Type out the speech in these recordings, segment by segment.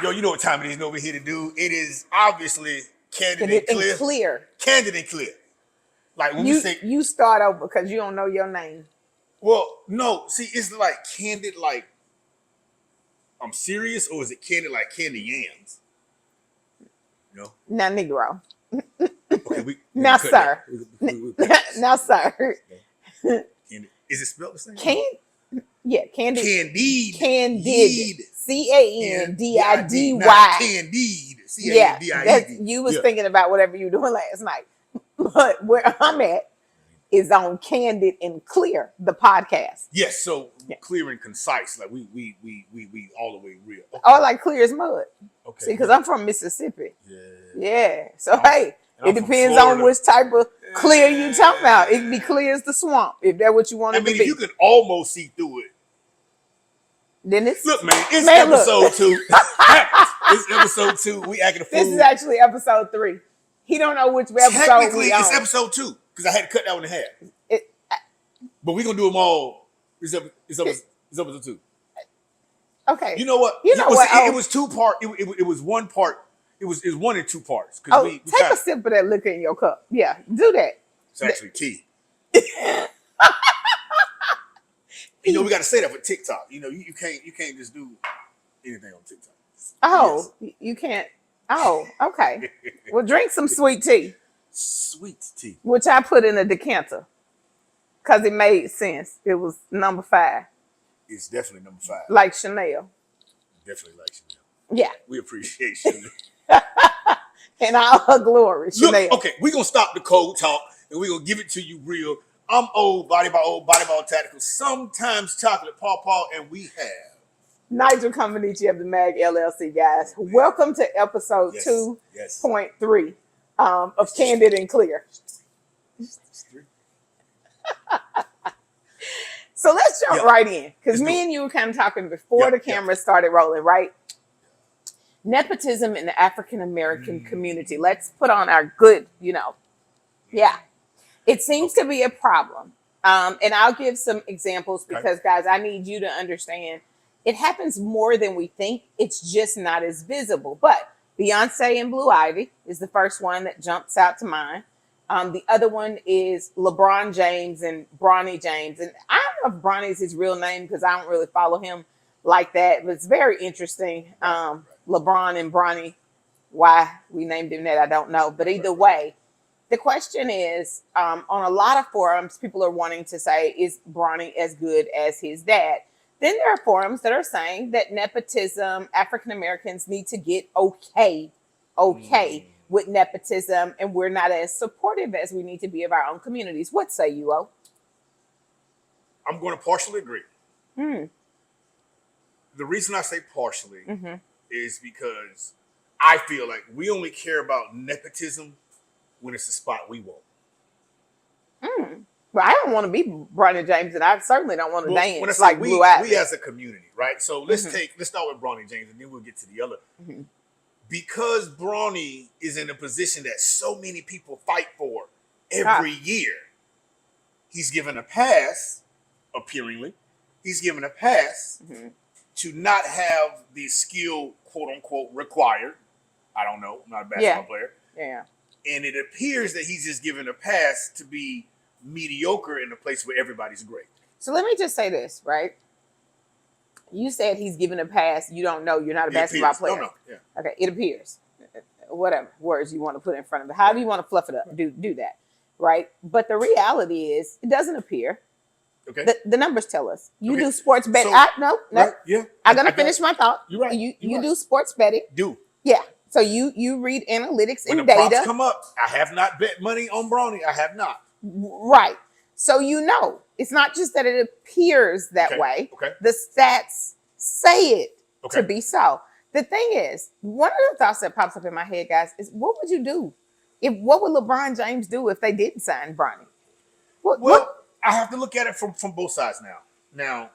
Yo, you know what time it is over here to do? It is obviously candid and Candid clear. and clear. Candid and clear. Like when we say, You start over because you don't know your name. well, no, see, it's like candid, like I'm serious, or is it candid like candy yams? No. Now, Negro. Okay, we Now, cut sir. that. Now, sir. Candid. Is it spelled the same? Candid. Candid. Candid. Candid. Candid. Yeah, Candid. you was thinking about whatever you were doing last night. But where I'm at is on Candid and Clear, the podcast. Yes, so clear and concise, like we all the way real. Okay. Oh, like clear as mud. Okay. See, because I'm from Mississippi. Yeah. So hey, it depends on which type of clear you talking about. It can be clear as the swamp if that's what you want it to be. If you could almost see through it. Then it's look, man, it's episode 2. It's episode 2. We acting a fool. This is actually episode 3. He don't know which episode. Technically, it's episode 2 because I had to cut that one in half. But we're gonna do them all. It's episode 2. Okay. You know what? It was 2 part. It was 1 part. It was 1 and 2 parts. We take a sip of that liquor in your cup. Yeah, do that. It's actually tea. You know, we got to say that for TikTok. You know, you can't just do anything on TikTok. Oh, yes. You can't. Oh, okay. Well, drink some sweet tea. Sweet tea. Which I put in a decanter. Because it made sense. It was number 5. It's definitely number 5. Like Chanel. Definitely like Chanel. Yeah. We appreciate Chanel. In all her glory, Chanel. Look, okay, we're going to stop the cold talk and we're going to give it to you real. I'm old, body by tactical, sometimes chocolate paw, and we have Nigeal Comaneci of the MAG LLC, guys. Welcome to episode 2.3 of Candid and Clear. So let's jump right in, because me and you were kind of talking before the camera started rolling, right? Nepotism in the African American community. Let's put on our good, It seems to be a problem. And I'll give some examples because, guys, I need you to understand it happens more than we think. It's just not as visible. But Beyonce and Blue Ivy is the first one that jumps out to mind. The other one is LeBron James and Bronny James. And I don't know if Bronny is his real name because I don't really follow him like that. But it's very interesting. LeBron and Bronny, why we named him that, I don't know. But either way, the question is, on a lot of forums, people are wanting to say, is Bronny as good as his dad? Then there are forums that are saying that nepotism, African Americans need to get okay with nepotism, and we're not as supportive as we need to be of our own communities. What say you, O? I'm going to partially agree. The reason I say partially is because I feel like we only care about nepotism when it's a spot we want. Well, I don't want to be Bronny James, and I certainly don't want to dance when I say like Blue Ivy. We as a community, right? So let's start with Bronny James, and then we'll get to the other. Because Bronny is in a position that so many people fight for every year, he's given a pass, appearingly. He's given a pass to not have the skill, quote unquote, required. I don't know. I'm not a basketball player. Yeah. And it appears that he's just given a pass to be mediocre in a place where everybody's great. So let me just say this, right? You said he's given a pass. You don't know. You're not a basketball player. No. Yeah. Okay. It appears. Whatever words you want to put in front of it. However you want to fluff it up. Do that. Right? But the reality is it doesn't appear. Okay. The numbers tell us. You do sports betting. No. Right? Yeah. I'm going to finish my thought. You're right. You do sports betting. Yeah. So you read analytics and data. When the props come up, I have not bet money on Bronny. I have not. Right. So it's not just that it appears that way. Okay. The stats say it to be so. The thing is, one of the thoughts that pops up in my head, guys, is what would you do? What would LeBron James do if they didn't sign Bronny? I have to look at it from both sides now. Now,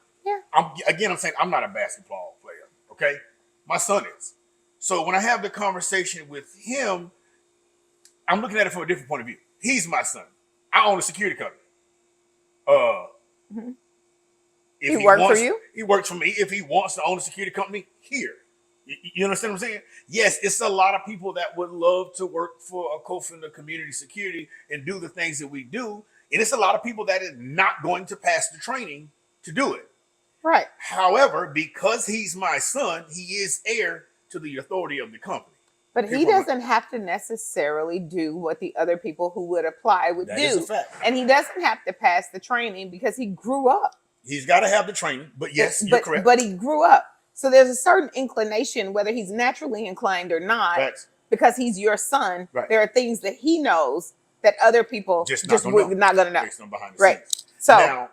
I'm saying I'm not a basketball player, okay? My son is. So when I have the conversation with him, I'm looking at it from a different point of view. He's my son. I own a security company. He worked for you? He works for me. If he wants to own a security company, here. You understand what I'm saying? Yes, it's a lot of people that would love to work for a co-founder community security and do the things that we do. And it's a lot of people that is not going to pass the training to do it. Right. However, because he's my son, he is heir to the authority of the company. But he doesn't have to necessarily do what the other people who would apply would That do. is a fact. And he doesn't have to pass the training because he grew up. He's got to have the training, but yes, you're correct. But he grew up. So there's a certain inclination, whether he's naturally inclined or not, Facts. because he's your son. Right. There are things that he knows that other people just not going to know. Based on behind the right. scenes. So now,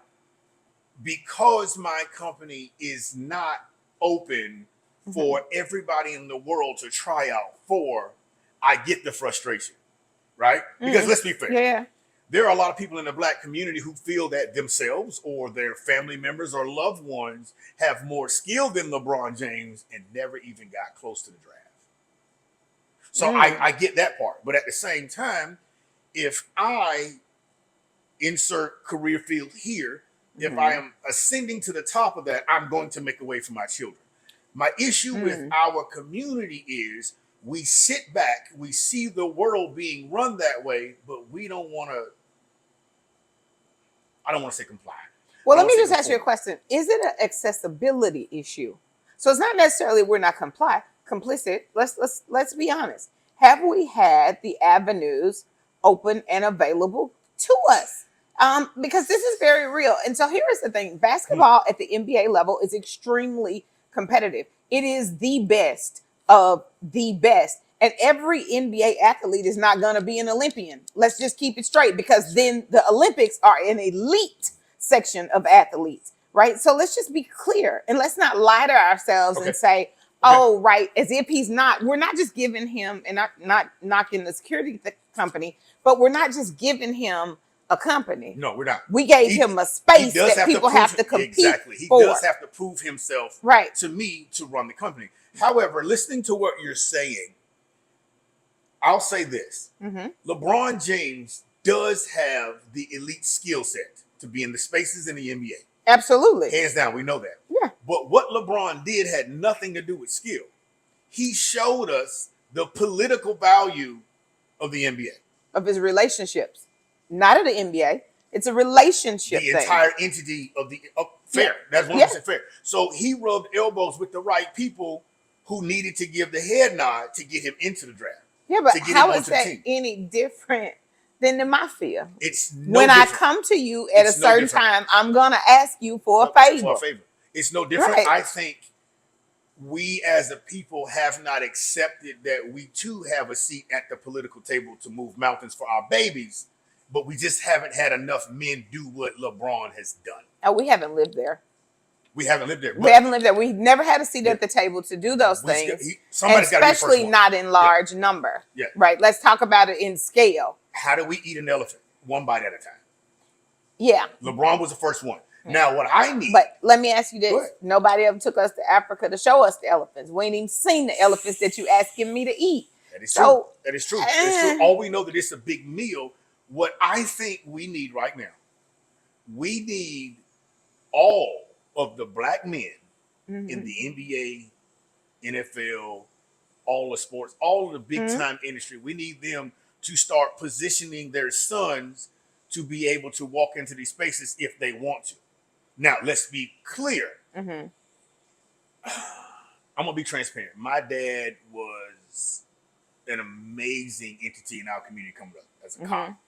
because my company is not open for everybody in the world to try out for, I get the frustration, right? Because let's be fair. Yeah. There are a lot of people in the Black community who feel that themselves or their family members or loved ones have more skill than LeBron James and never even got close to the draft. So I get that part. But at the same time, if I insert career field here, if I am ascending to the top of that, I'm going to make a way for my children. My issue with our community is we sit back, we see the world being run that way, but we don't want to, I don't want to say comply. Well, let me just ask you a question. Is it an accessibility issue? So it's not necessarily we're not complicit. Let's be honest. Have we had the avenues open and available to us? Because this is very real. And so here is the thing. Basketball at the NBA level is extremely competitive. It is the best of the best. And every NBA athlete is not going to be an Olympian. Let's just keep it straight, because then the Olympics are an elite section of athletes, right? So let's just be clear and let's not lie to ourselves and say, oh, right, as if he's not. We're not just giving him, and not knocking the security company, but we're not just giving him a company. No, we're not. We gave him a space that people have to compete exactly. He for. does have to prove himself right. to me to run the company. However, listening to what you're saying, I'll say this. LeBron James does have the elite skill set to be in the spaces in the NBA. Absolutely. Hands down, we know that. Yeah. But what LeBron did had nothing to do with skill. He showed us the political value of the NBA. Of his relationships. Not of the NBA. It's a relationship the thing. Entire entity of the fair. That's 100% fair. So he rubbed elbows with the right people who needed to give the head nod to get him into the draft. Yeah, but how is that any different than the mafia? It's no when different. I come to you at a certain time, I'm gonna ask you for a favor. It's no different. Right. I think we as a people have not accepted that we too have a seat at the political table to move mountains for our babies, but we just haven't had enough men do what LeBron has done. Oh, we haven't lived there. We haven't lived there. We haven't lived there. We've never had a seat at the table to do those things. Especially not in large number. Yeah. Right. Let's talk about it in scale. How do we eat an elephant? One bite at a time. Yeah. LeBron was the first one. Now, what I need... But let me ask you this. Nobody ever took us to Africa to show us the elephants. We ain't even seen the elephants that you asking me to eat. That is true. That is true. That's true. All we know that it's a big meal. What I think we need right now, we need all of the black men in the NBA, NFL, all the sports, all of the big time industry. We need them to start positioning their sons to be able to walk into these spaces if they want to. Now, let's be clear. I'm gonna be transparent. My dad was an amazing entity in our community coming up as a cop.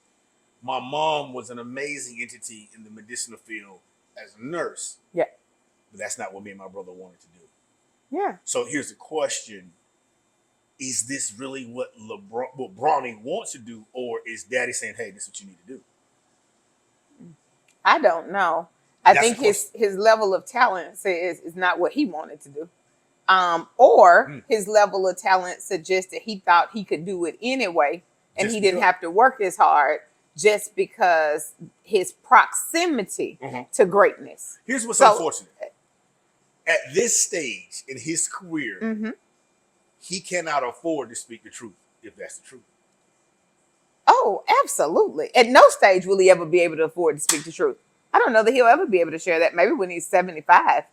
My mom was an amazing entity in the medicinal field as a nurse. Yeah. But that's not what me and my brother wanted to do. Yeah. So here's the question. Is this really what Bronny wants to do? Or is daddy saying, hey, this is what you need to do? I don't know. I think his level of talent is not what he wanted to do. Or his level of talent suggested he thought he could do it anyway. And he didn't have to work as hard just because his proximity to greatness. Here's what's unfortunate. At this stage in his career, he cannot afford to speak the truth, if that's the truth. Oh, absolutely. At no stage will he ever be able to afford to speak the truth. I don't know that he'll ever be able to share that. Maybe when he's 75.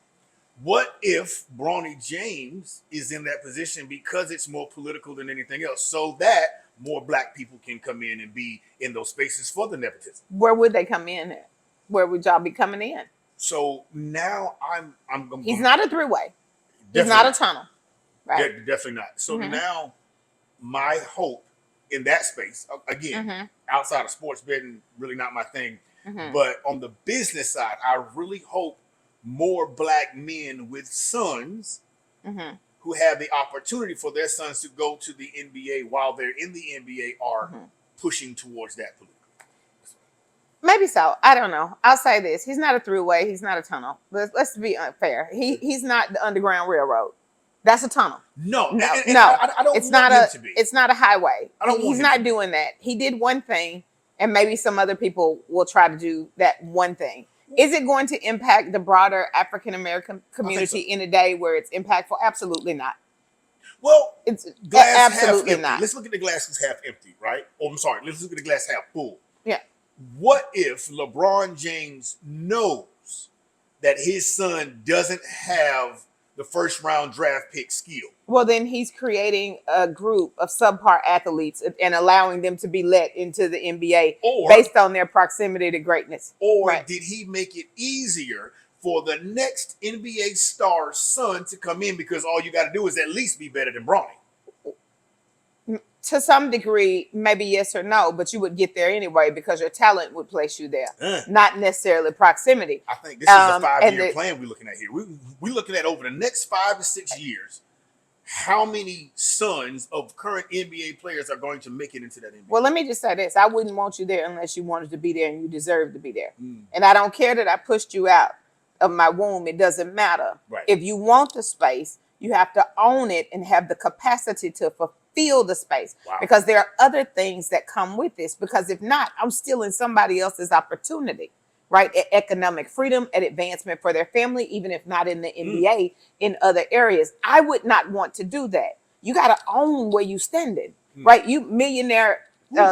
What if Bronny James is in that position because it's more political than anything else, so that more black people can come in and be in those spaces for the nepotism? Where would they come in at? Where would y'all be coming in? So now He's not a three-way. He's definitely not a not. tunnel. Right. Definitely not. So Mhm. now my hope in that space, again, Mhm. outside of sports betting, really not my thing. Mhm. But on the business side, I really hope more black men with sons Mhm. who have the opportunity for their sons to go to the NBA while they're in the NBA are Mhm. pushing towards that political. Maybe so. I don't know. I'll say this: he's not a throughway. He's not a tunnel. Let's be unfair. He's not the Underground Railroad. That's a tunnel. No, No, and no. I don't It's want not him a. to be. It's not a highway. I don't want He's him not to be. doing that. He did one thing, and maybe some other people will try to do that one thing. Is it going to impact the broader African American community in a day where it's impactful? Absolutely not. Well, It's glass half absolutely empty. not. Let's look at the glass as half empty, right? Oh, I'm sorry. Let's look at the glass half full. Yeah. What if LeBron James knows that his son doesn't have the first round draft pick skill? Well, then he's creating a group of subpar athletes and allowing them to be let into the NBA based on their proximity to greatness. Or Right. did he make it easier for the next NBA star's son to come in because all you got to do is at least be better than Bronny? To some degree, maybe yes or no, but you would get there anyway because your talent would place you there, not necessarily proximity. I think this is a 5-year plan we're looking at here. We're looking at over the next 5 to 6 years, how many sons of current NBA players are going to make it into that NBA? Well, let me just say this. I wouldn't want you there unless you wanted to be there and you deserve to be there. And I don't care that I pushed you out of my womb. It doesn't matter. Right. If you want the space, you have to own it and have the capacity to fulfill the space. Wow. Because there are other things that come with this. Because if not, I'm stealing somebody else's opportunity, right? At economic freedom, at advancement for their family, even if not in the NBA, in other areas. I would not want to do that. You got to own where you standing, right? You millionaire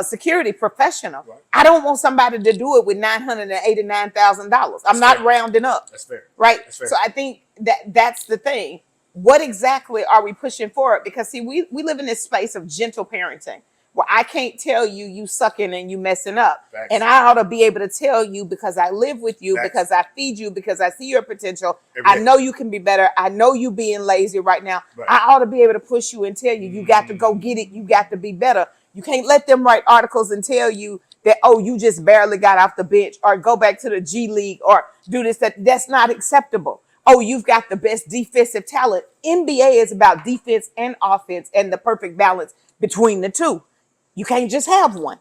security professional. Right. I don't want somebody to do it with $989,000. I'm not rounding up. That's fair. Right. That's fair. So I think that's the thing. What exactly are we pushing forward? Because see, we live in this space of gentle parenting where I can't tell you sucking and you messing up. Facts. And I ought to be able to tell you because I live with you, Facts. because I feed you, because I see your potential. Every I day. know you can be better. I know you being lazy right now. Right. I ought to be able to push you and tell you, you got to go get it. You got to be better. You can't let them write articles and tell you that, oh, you just barely got off the bench or go back to the G League or do this. That's not acceptable. Oh, you've got the best defensive talent. NBA is about defense and offense and the perfect balance between the two. You can't just have one.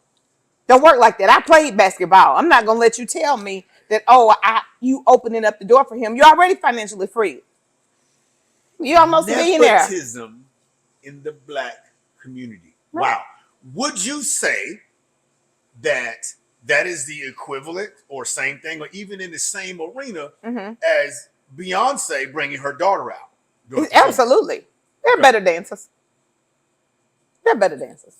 Don't work like that. I played basketball. I'm not going to let you tell me that, oh, you opening up the door for him. You're already financially free. You're almost a millionaire. Nepotism in the black community. Right. Wow. Would you say that is the equivalent or same thing, or even in the same arena as Beyonce bringing her daughter out? Absolutely. They're better dancers. They're better dancers.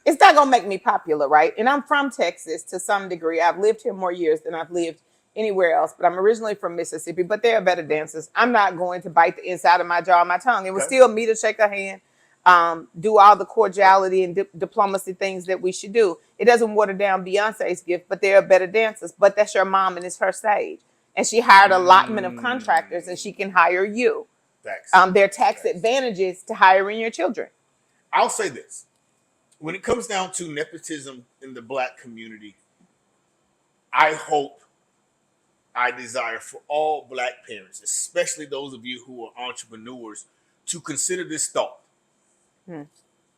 It's not going to make me popular, right? And I'm from Texas to some degree. I've lived here more years than I've lived anywhere else, but I'm originally from Mississippi, but they're better dancers. I'm not going to bite the inside of my jaw and my tongue. It was still me to shake a hand, do all the cordiality and diplomacy things that we should do. It doesn't water down Beyonce's gift, but they're better dancers. But that's your mom and it's her stage. And she hired a allotment of contractors and she can hire you. There are tax advantages to hiring your children. I'll say this. When it comes down to nepotism in the black community, I hope, I desire for all black parents, especially those of you who are entrepreneurs, to consider this thought.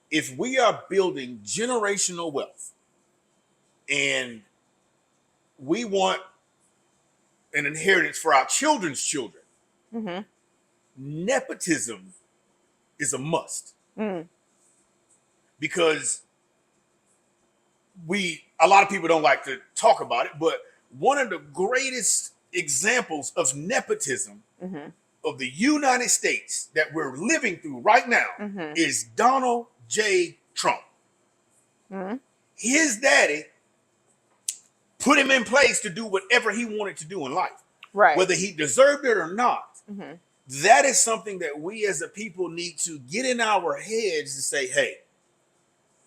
If we are building generational wealth and we want an inheritance for our children's children, nepotism is a must. Because a lot of people don't like to talk about it, but one of the greatest examples of nepotism of the United States that we're living through right now is Donald J. Trump. His daddy put him in place to do whatever he wanted to do in life. Right. whether he deserved it or not. Mm-hmm. That is something that we as a people need to get in our heads to say, hey,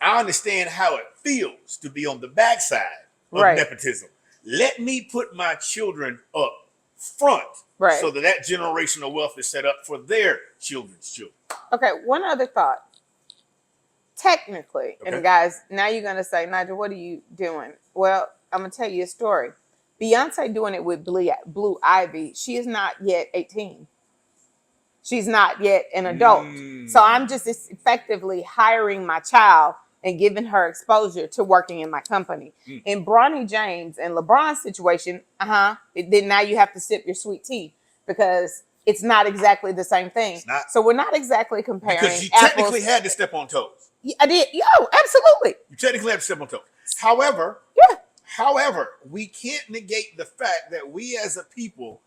I understand how it feels to be on the backside of Right. nepotism. Let me put my children up front Right. so that generational wealth is set up for their children's children. Okay, one other thought. Technically, Okay. and guys, now you're going to say, Nigeal, what are you doing? Well, I'm going to tell you a story. Beyonce doing it with Blue Ivy, she is not yet 18. She's not yet an adult. So I'm just effectively hiring my child and giving her exposure to working in my company. In Bronny James and LeBron's situation, then now you have to sip your sweet tea because it's not exactly the same thing. So we're not exactly comparing. Because you technically had to step on toes. I did. Absolutely. You technically had to step on toes. However, we can't negate the fact that we as a people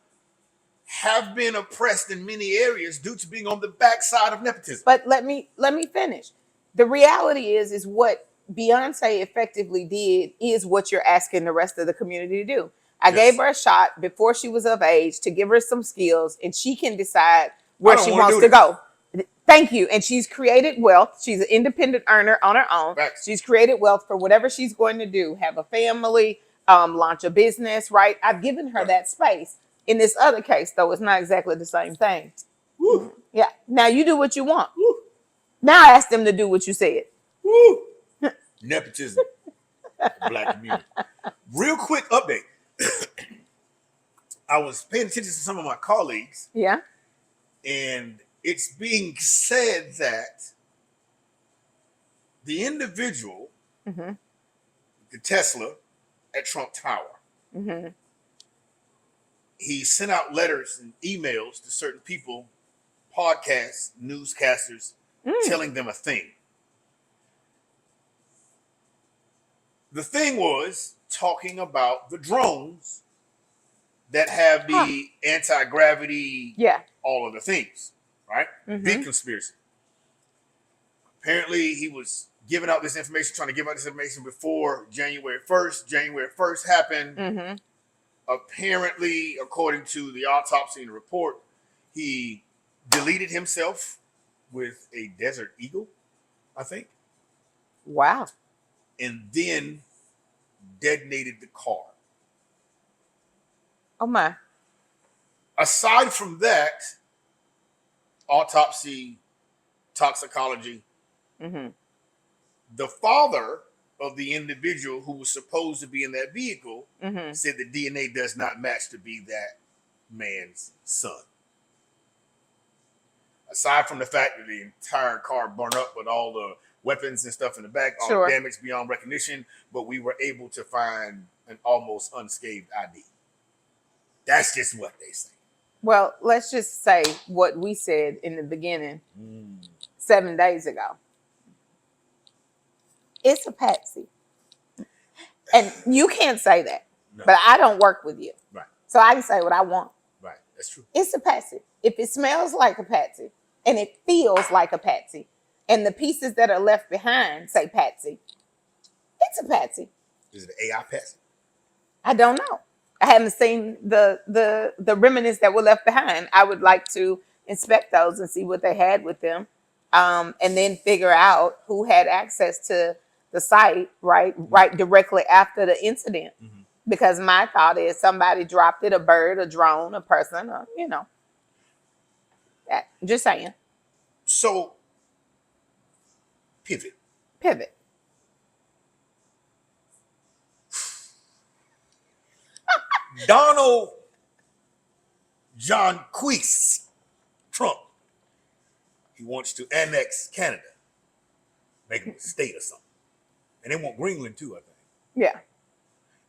have been oppressed in many areas due to being on the backside of nepotism. But let me finish. The reality is what Beyonce effectively did is what you're asking the rest of the community to do. I gave her a shot before she was of age to give her some skills, and she can decide where she wants to go. Thank you. And she's created wealth. She's an independent earner on her own. Right. She's created wealth for whatever she's going to do, have a family, launch a business, right? I've given her that space. In this other case, though, it's not exactly the same thing. Woo. Yeah. Now you do what you want. Woo. Now I ask them to do what you said. Woo. Nepotism. Black community. Real quick update. I was paying attention to some of my colleagues. Yeah. And it's being said that the individual, the Tesla at Trump Tower, he sent out letters and emails to certain people, podcasts, newscasters, telling them a thing. The thing was talking about the drones that have the anti-gravity, all of the things, right? Big conspiracy. Apparently, he was giving out this information, trying to give out this information before January 1st. January 1st happened. Apparently, according to the autopsy and the report, he deleted himself with a Desert Eagle, I think. Wow. And then detonated the car. Oh, my. Aside from that, autopsy, toxicology, the father of the individual who was supposed to be in that vehicle said the DNA does not match to be that man's son. Aside from the fact that the entire car burned up with all the weapons and stuff in the back, all damage beyond recognition, but we were able to find an almost unscathed ID. That's just what they say. Well, let's just say what we said in the beginning 7 days ago. It's a patsy. And you can't say that. No. But I don't work with you. Right. So I can say what I want. Right. That's true. It's a patsy. If it smells like a patsy and it feels like a patsy and the pieces that are left behind say patsy, it's a patsy. Is it an AI patsy? I don't know. I haven't seen the remnants that were left behind. I would like to inspect those and see what they had with them, and then figure out who had access to the site right directly after the incident. Because my thought is somebody dropped it, a bird, a drone, a person, or, that. Just saying. So, pivot. Donald John Queese Trump. He wants to annex Canada, make it a state or something. And they want Greenland too, I think. Yeah.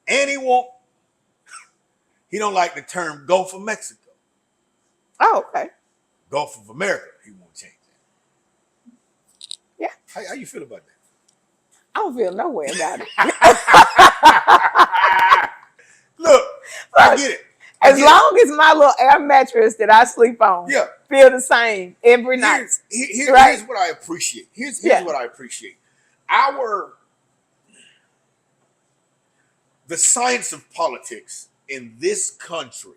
And he don't like the term Gulf of Mexico. Oh, okay. Gulf of America, he won't change that. Yeah. How you feel about that? I don't feel no way about it. Look, I get it. As long as my little air mattress that I sleep on feel the same every night. Here's what I appreciate. Here's what I appreciate. The science of politics in this country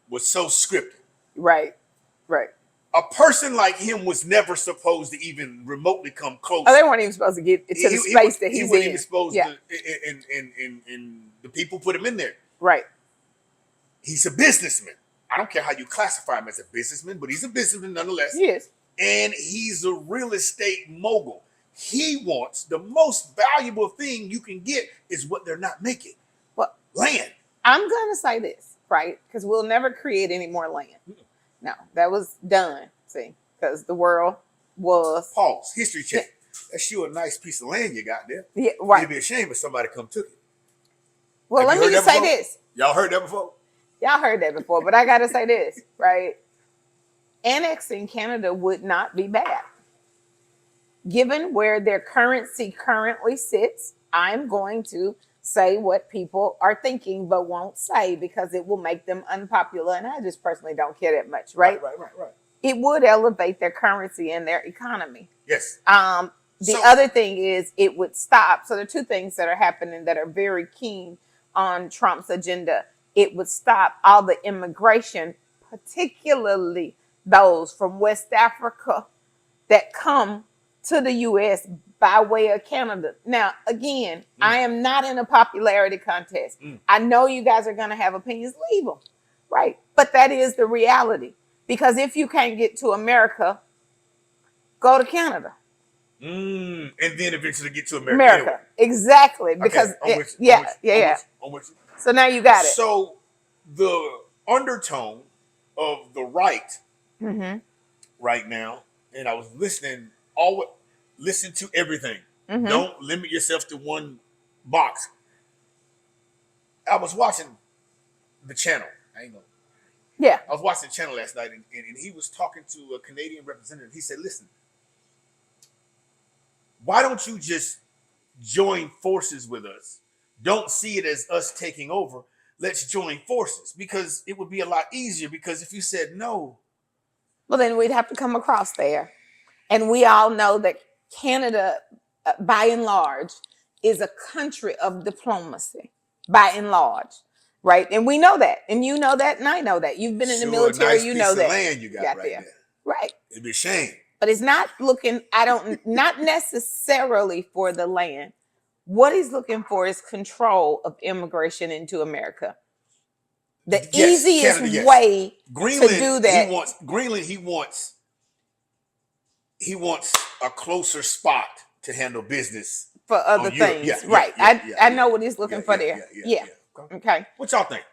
was so scripted. Right. Right. A person like him was never supposed to even remotely come close. Oh, they weren't even supposed to get to the space that he's in. He wasn't even supposed to, and the people put him in there. Right. He's a businessman. I don't care how you classify him as a businessman, but he's a businessman nonetheless. He is. And he's a real estate mogul. He wants the most valuable thing you can get is what they're not making. Well, land. I'm going to say this, right? Because we'll never create any more land. No, that was done. See, because the world was... Pause. History check. That's you a nice piece of land you got there. Yeah, right. It'd be a shame if somebody come took it. Well, let me just say this. Y'all heard that before? Y'all heard that before, but I got to say this, right? Annexing Canada would not be bad. Given where their currency currently sits, I'm going to say what people are thinking but won't say because it will make them unpopular. And I just personally don't care that much, right? Right. It would elevate their currency and their economy. Yes. The other thing is it would stop. So there are two things that are happening that are very keen on Trump's agenda. It would stop all the immigration, particularly those from West Africa that come to the U.S. by way of Canada. Now, again, I am not in a popularity contest. I know you guys are going to have opinions. Leave them, right? But that is the reality. Because if you can't get to America, go to Canada. And then eventually get to America. America. Exactly. Because, I'm with you. yeah. I'm with you. So now you got it. So the undertone of the right right now, and I was listening, listen to everything. Don't limit yourself to one box. I was watching the channel. I was watching the channel last night, and he was talking to a Canadian representative. He said, listen, why don't you just join forces with us? Don't see it as us taking over. Let's join forces, because it would be a lot easier, because if you said no. Well, then we'd have to come across there. And we all know that Canada, by and large, is a country of diplomacy, by and large. Right. And we know that. And you know that. And I know that. You've been in the military. Nice you know that. Land you got right there. Right. It'd be a shame. But it's not looking, not necessarily for the land. What he's looking for is control of immigration into America. The easiest way to do that. He wants a closer spot to handle business for other things. I know what he's looking for there. Yeah. Okay. What y'all think?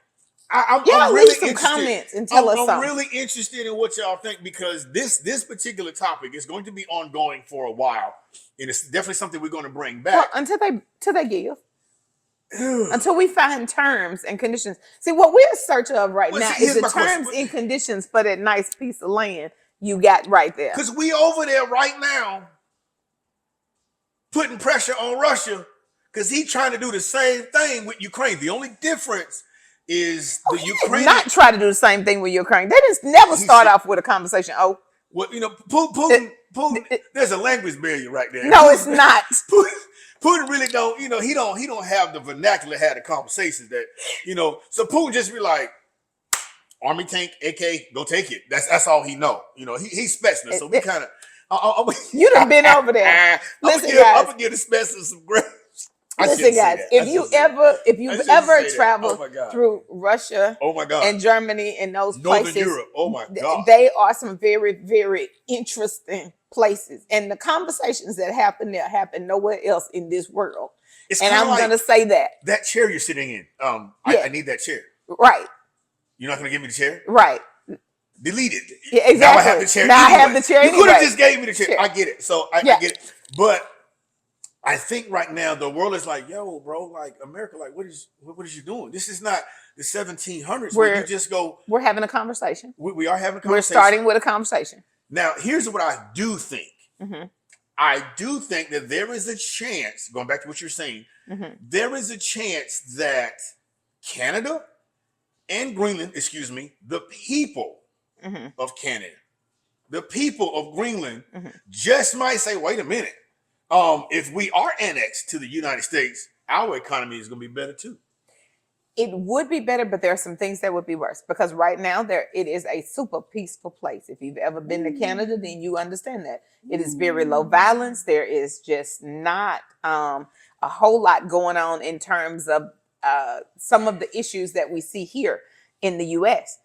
I'm really leave some comments and tell us something. I'm really interested in what y'all think, because this particular topic is going to be ongoing for a while, and it's definitely something we're going to bring back. Well, until they give. Until we find terms and conditions. See, what we're in search of right now is the terms and conditions for that nice piece of land you got right there. Because we over there right now putting pressure on Russia, because he's trying to do the same thing with Ukraine. The only difference is the Ukraine not try to do the same thing with Ukraine. They just never start off with a conversation. Oh, well, Putin. There's a language barrier right there. No, it's not. Putin really don't. He don't have the vernacular to have the conversations that So Putin just be like, army tank, AK, go take it. That's all he know. He's specialist. So we kind of. You done been over there. Listen, guys. I'm gonna give the specialist some grapes. Listen, guys, if you've ever traveled through Russia and Germany and those Northern places, Europe, oh my God, they are some very, very interesting places. And the conversations that happen there happen nowhere else in this world. And I'm going to say that. That chair you're sitting in, I need that chair. Right. You're not going to give me the chair? Right. Delete it. Yeah, exactly. Now I have the chair. Now I have the chair anyway. You could have just gave me the chair. I get it. So I get it. But I think right now the world is like, yo, bro, like America, like what is you doing? This is not the 1700s where you just go. We're having a conversation. We are having a conversation. We're starting with a conversation. Now, here's what I do think. I do think that there is a chance, going back to what you're saying, there is a chance that Canada and Greenland, the people of Canada, the people of Greenland just might say, wait a minute. If we are annexed to the United States, our economy is going to be better too. It would be better, but there are some things that would be worse because right now it is a super peaceful place. If you've ever been to Canada, then you understand that it is very low violence. There is just not a whole lot going on in terms of some of the issues that we see here in the U.S.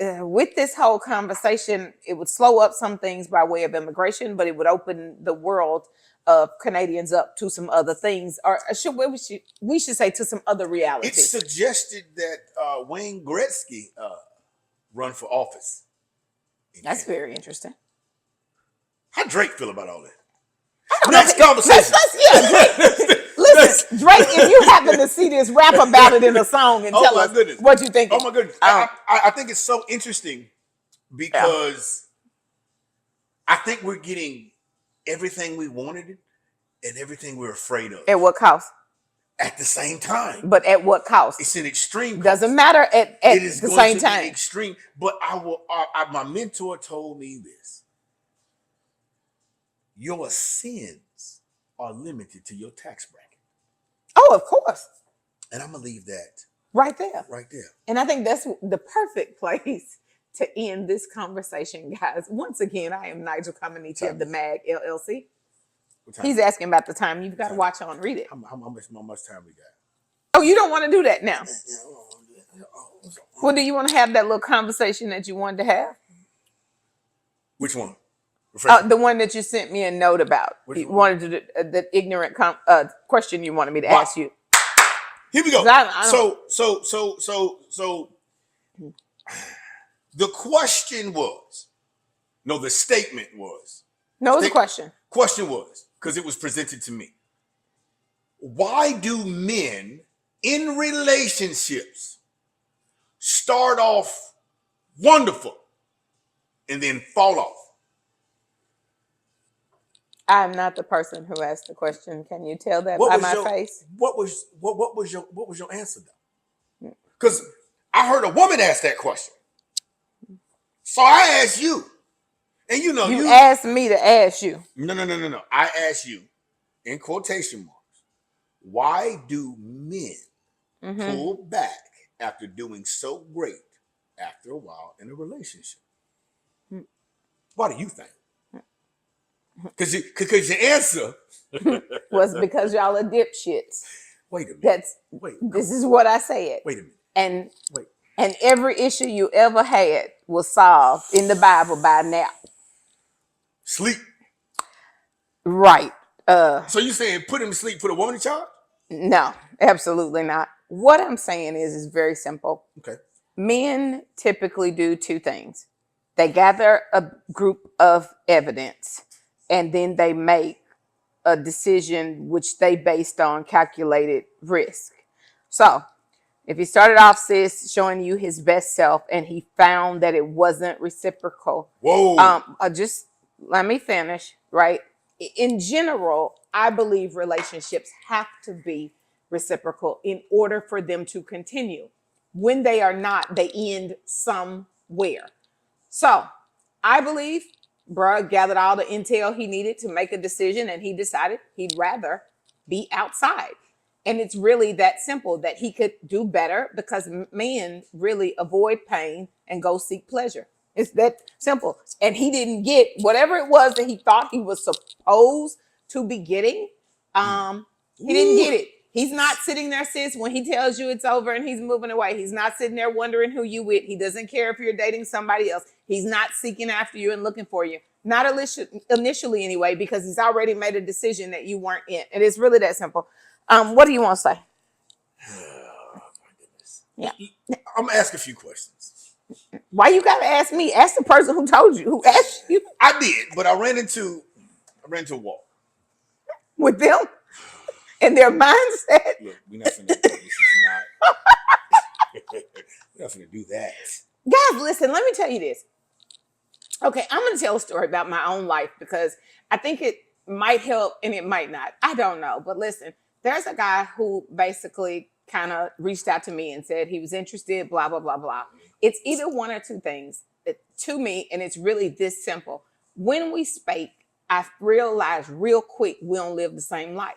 With this whole conversation, it would slow up some things by way of immigration, but it would open the world of Canadians up to some other things, or we should say to some other realities. It's suggested that Wayne Gretzky run for office. That's very interesting. How Drake feel about all that? Next conversation. Drake. Listen, Drake, if you happen to see this, rap about it in a song and tell us what you think. Oh my goodness. I think it's so interesting because I think we're getting everything we wanted and everything we're afraid of. At what cost? At the same time. But at what cost? It's an extreme cost. Doesn't matter at it is the going same to time. Be extreme. But my mentor told me this. Your sins are limited to your tax bracket. Oh, of course. And I'm going to leave that right there. Right there. And I think that's the perfect place to end this conversation, guys. Once again, I am Nigeal Comaneci of the MAG LLC. He's asking about the time. You've got to watch on, read it. How much time we got? Oh, you don't want to do that now? Well, do you want to have that little conversation that you wanted to have? Which one? The one that you sent me a note about. You wanted to the ignorant question you wanted me to ask you. Here we go. So the question was, no, the statement was. No, it was a question. Question was, because it was presented to me. Why do men in relationships start off wonderful and then fall off? I'm not the person who asked the question. Can you tell that by my face? What was your answer though? Because I heard a woman ask that question. So I asked you. And you asked me to ask you. No. I asked you in quotation marks. Why do men pull back after doing so great after a while in a relationship? What do you think? Because your answer was because y'all are dipshits. Wait a minute. This is what I said. Wait a minute. And every issue you ever had was solved in the Bible by a nap. Sleep. Right. So you saying put him to sleep, put a woman in charge? No, absolutely not. What I'm saying is very simple. Okay. Men typically do two things. They gather a group of evidence and then they make a decision which they based on calculated risk. So if he started off, sis, showing you his best self and he found that it wasn't reciprocal. Whoa. Just let me finish, right? In general, I believe relationships have to be reciprocal in order for them to continue. When they are not, they end somewhere. So I believe bruh gathered all the intel he needed to make a decision and he decided he'd rather be outside. And it's really that simple, that he could do better because men really avoid pain and go seek pleasure. It's that simple. And he didn't get whatever it was that he thought he was supposed to be getting. He didn't get it. He's not sitting there, sis, when he tells you it's over and he's moving away. He's not sitting there wondering who you with. He doesn't care if you're dating somebody else. He's not seeking after you and looking for you. Not initially anyway, because he's already made a decision that you weren't in. And it's really that simple. What do you want to say? Oh, my goodness. Yeah. I'm going to ask a few questions. Why you got to ask me? Ask the person who told you, who asked you. I did, but I ran into a wall. With them? And their mindset? Look, we're not finna do this. We're not finna do that. Guys, listen, let me tell you this. Okay, I'm going to tell a story about my own life because I think it might help and it might not. I don't know. But listen, there's a guy who basically kind of reached out to me and said he was interested, blah, blah, blah, blah. It's either one or two things to me, and it's really this simple. When we spake, I realized real quick we don't live the same life.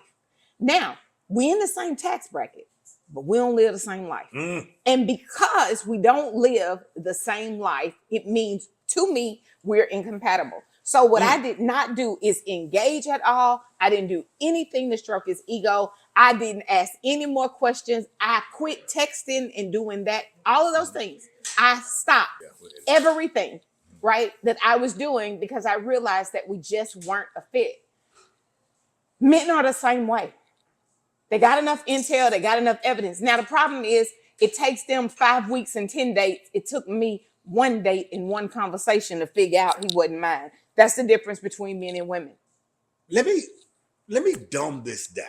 Now, we in the same tax bracket. but we don't live the same life. Mm. And because we don't live the same life, it means to me, we're incompatible. So what I did not do is engage at all. I didn't do anything to stroke his ego. I didn't ask any more questions. I quit texting and doing that. All of those things. I stopped everything, right, that I was doing because I realized that we just weren't a fit. Men are the same way. They got enough intel. They got enough evidence. Now, the problem is it takes them 5 weeks and 10 dates. It took me 1 date and 1 conversation to figure out he wasn't mine. That's the difference between men and women. Let me dumb this down.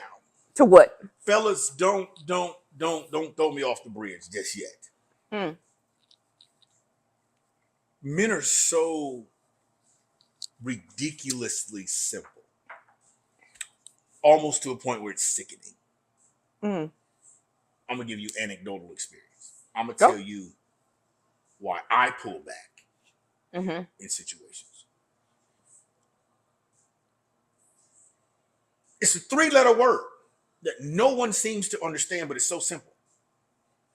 To what? Fellas, don't throw me off the bridge just yet. Men are so ridiculously simple. Almost to a point where it's sickening. I'm gonna give you anecdotal experience. I'm gonna tell you why I pull back in situations. It's a 3-letter word that no one seems to understand, but it's so simple.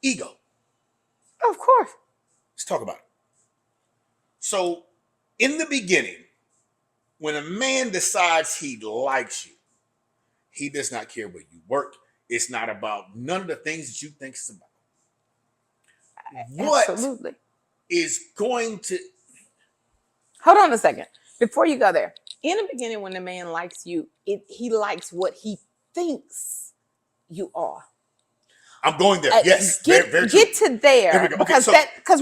Ego. Of course. Let's talk about it. So, in the beginning, when a man decides he likes you, he does not care where you work. It's not about none of the things that you think it's about. Absolutely. What is going to... Hold on a second. Before you go there, in the beginning, when the man likes you, he likes what he thinks you are. I'm going there. Yes, very true. Get to there because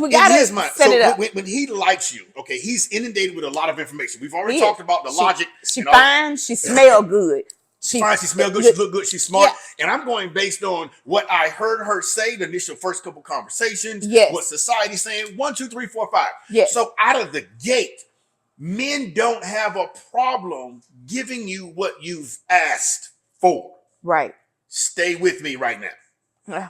we gotta set it up. When he likes you, okay, he's inundated with a lot of information. We've already talked about the logic. She fine. She smell good. She smell good. She look good. She's smart. Yeah. And I'm going based on what I heard her say the initial first couple conversations. Yes. What society's saying. 1, 2, 3, 4, 5. Yes. So out of the gate, men don't have a problem giving you what you've asked for. Right. Stay with me right now. Yeah.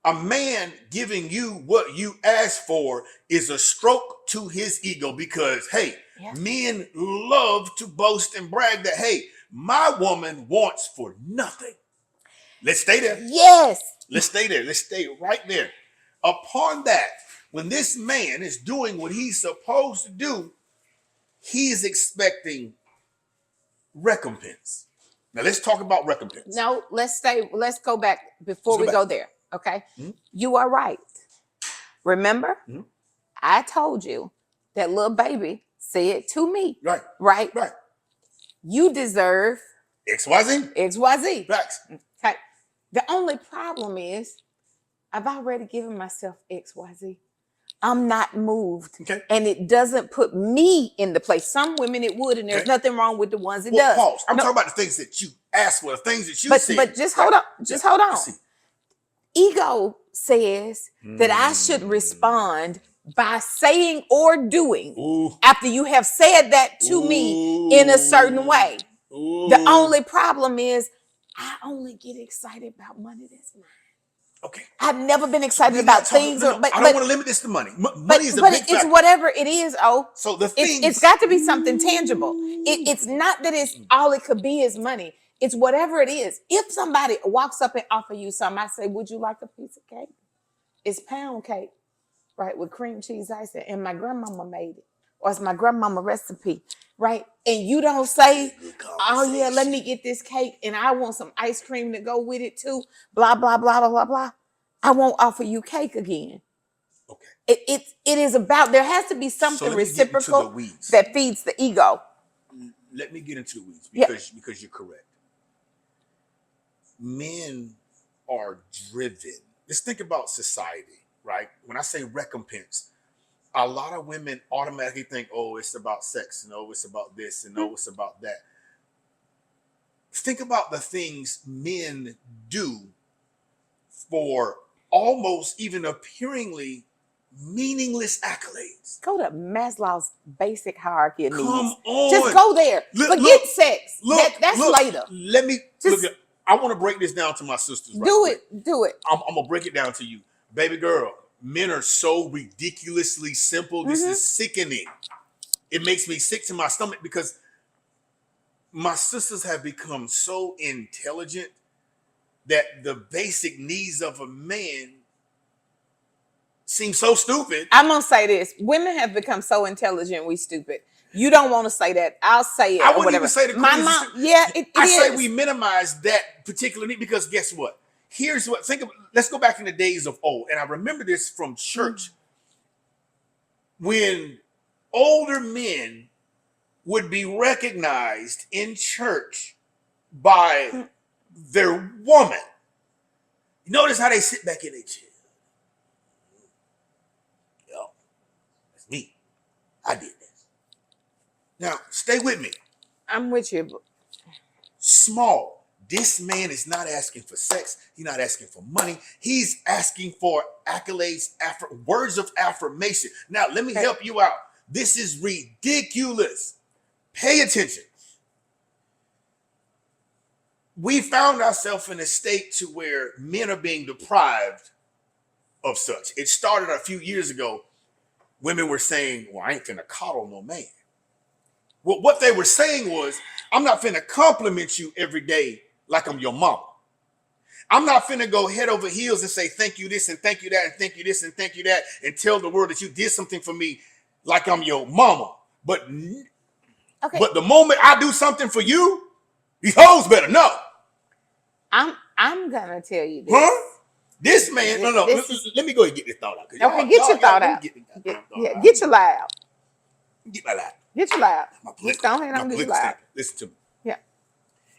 A man giving you what you asked for is a stroke to his ego because, hey, men love to boast and brag that, hey, my woman wants for nothing. Let's stay there. Yes. Let's stay there. Let's stay right there. Upon that, when this man is doing what he's supposed to do, he is expecting recompense. Now let's talk about recompense. No, let's go back before we go there. Okay. You are right. Remember, I told you that little baby said to me. Right. Right. Right. You deserve XYZ. XYZ. Facts. Okay. The only problem is I've already given myself XYZ. I'm not moved. Okay. And it doesn't put me in the place. Some women it would, and there's nothing wrong with the ones it does. Pause. I'm talking about the things that you asked for, the things that you said. But just hold on. Just hold on. Ego says that I should respond by saying or doing after you have said that to me in a certain way. The only problem is I only get excited about money that's mine. Okay. I've never been excited about things. I don't want to limit this to money. Money is a big factor. It's whatever it is. So the thing, it's got to be something tangible. It's not that it's all it could be is money. It's whatever it is. If somebody walks up and offer you something, I say, would you like a piece of cake? It's pound cake, right, with cream cheese icing, and my grandmama made it, or it's my grandmama recipe, right? And you don't say, oh yeah, let me get this cake, and I want some ice cream to go with it too, blah, blah, blah, blah, blah, blah. I won't offer you cake again. Okay. It is about, there has to be something reciprocal that feeds the ego. Let me get into the weeds because you're correct. Men are driven. Let's think about society, right? When I say recompense, a lot of women automatically think, oh, it's about sex, and oh, it's about this, and oh, it's about that. Think about the things men do for almost even appearingly meaningless accolades. Go to Maslow's basic hierarchy of needs. Come on. Just go there. Forget sex. That's later. Let me look at, I want to break this down to my sisters. Do it. I'm going to break it down to you. Baby girl, men are so ridiculously simple. This is sickening. It makes me sick to my stomach because my sisters have become so intelligent that the basic needs of a man seem so stupid. I'm gonna say this: women have become so intelligent, we stupid. You don't want to say that. I'll say it. I wouldn't or whatever. even say the My queen is mom, stupid. yeah, it I is. say we minimize that particular need because guess what? Here's what. Let's go back in the days of old, and I remember this from church when older men would be recognized in church by their woman. You notice how they sit back in their chair. Yo, that's me. I did this. Now, stay with me. I'm with you. Small. This man is not asking for sex. He's not asking for money. He's asking for accolades, words of affirmation. Now, let me help you out. This is ridiculous. Pay attention. We found ourselves in a state to where men are being deprived of such. It started a few years ago. Women were saying, well, I ain't finna coddle no man. Well, what they were saying was, I'm not finna compliment you every day like I'm your mama. I'm not finna go head over heels and say thank you this and thank you that and thank you this and thank you that and tell the world that you did something for me like I'm your mama. But the moment I do something for you, these hoes better know. I'm gonna tell you this. Huh? This man, let me go and get this thought out. Okay, get your thought out. Get your lie out. Get my lie. Get your lie out. Just go ahead and get your lie out. Listen to me. Yeah.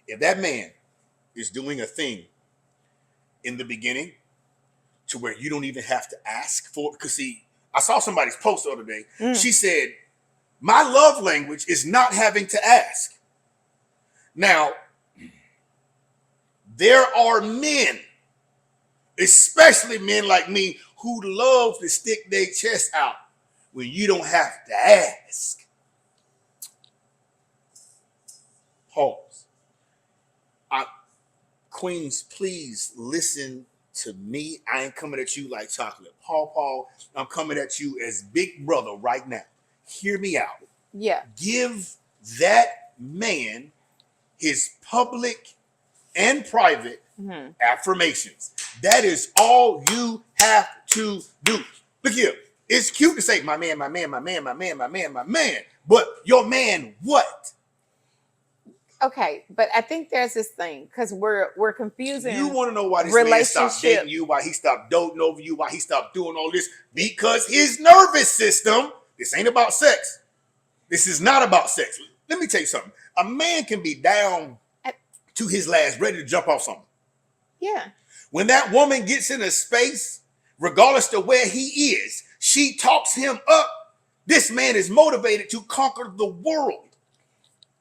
If that man is doing a thing in the beginning to where you don't even have to ask for it, because see, I saw somebody's post the other day. She said, my love language is not having to ask. Now, there are men, especially men like me, who love to stick their chest out when you don't have to ask. Pause. Queens, please listen to me. I ain't coming at you like chocolate Paw. I'm coming at you as big brother right now. Hear me out. Yeah. Give that man his public and private affirmations. That is all you have to do. Look here. It's cute to say, my man, my man, my man, my man, my man, my man. But your man, what? Okay, but I think there's this thing because we're confusing. You want to know why this man stopped dating you, why he stopped doting over you, why he stopped doing all this? Because his nervous system, this ain't about sex. This is not about sex. Let me tell you something. A man can be down to his last, ready to jump off something. Yeah. When that woman gets in a space, regardless of where he is, she talks him up. This man is motivated to conquer the world.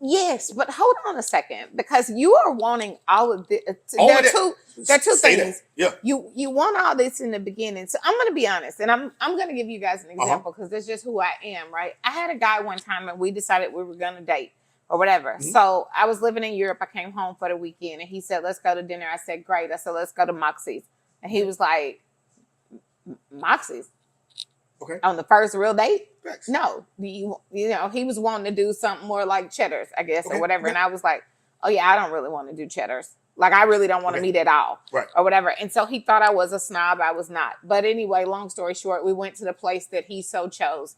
Yes, but hold on a second, because you are wanting all of this. There are two things. Yeah. You want all this in the beginning. So I'm going to be honest, and I'm going to give you guys an example because that's just who I am, right? I had a guy one time and we decided we were going to date or whatever. So I was living in Europe. I came home for the weekend and he said, let's go to dinner. I said, great. I said, let's go to Moxie's. And he was like, Moxie's? Okay. On the first real date? Thanks. No. You know, he was wanting to do something more like Cheddar's, I guess, or whatever. And I was like, oh yeah, I don't really want to do Cheddar's. Like, I really don't want to meet at all. Right. Or whatever. And so he thought I was a snob. I was not. But anyway, long story short, we went to the place that he so chose.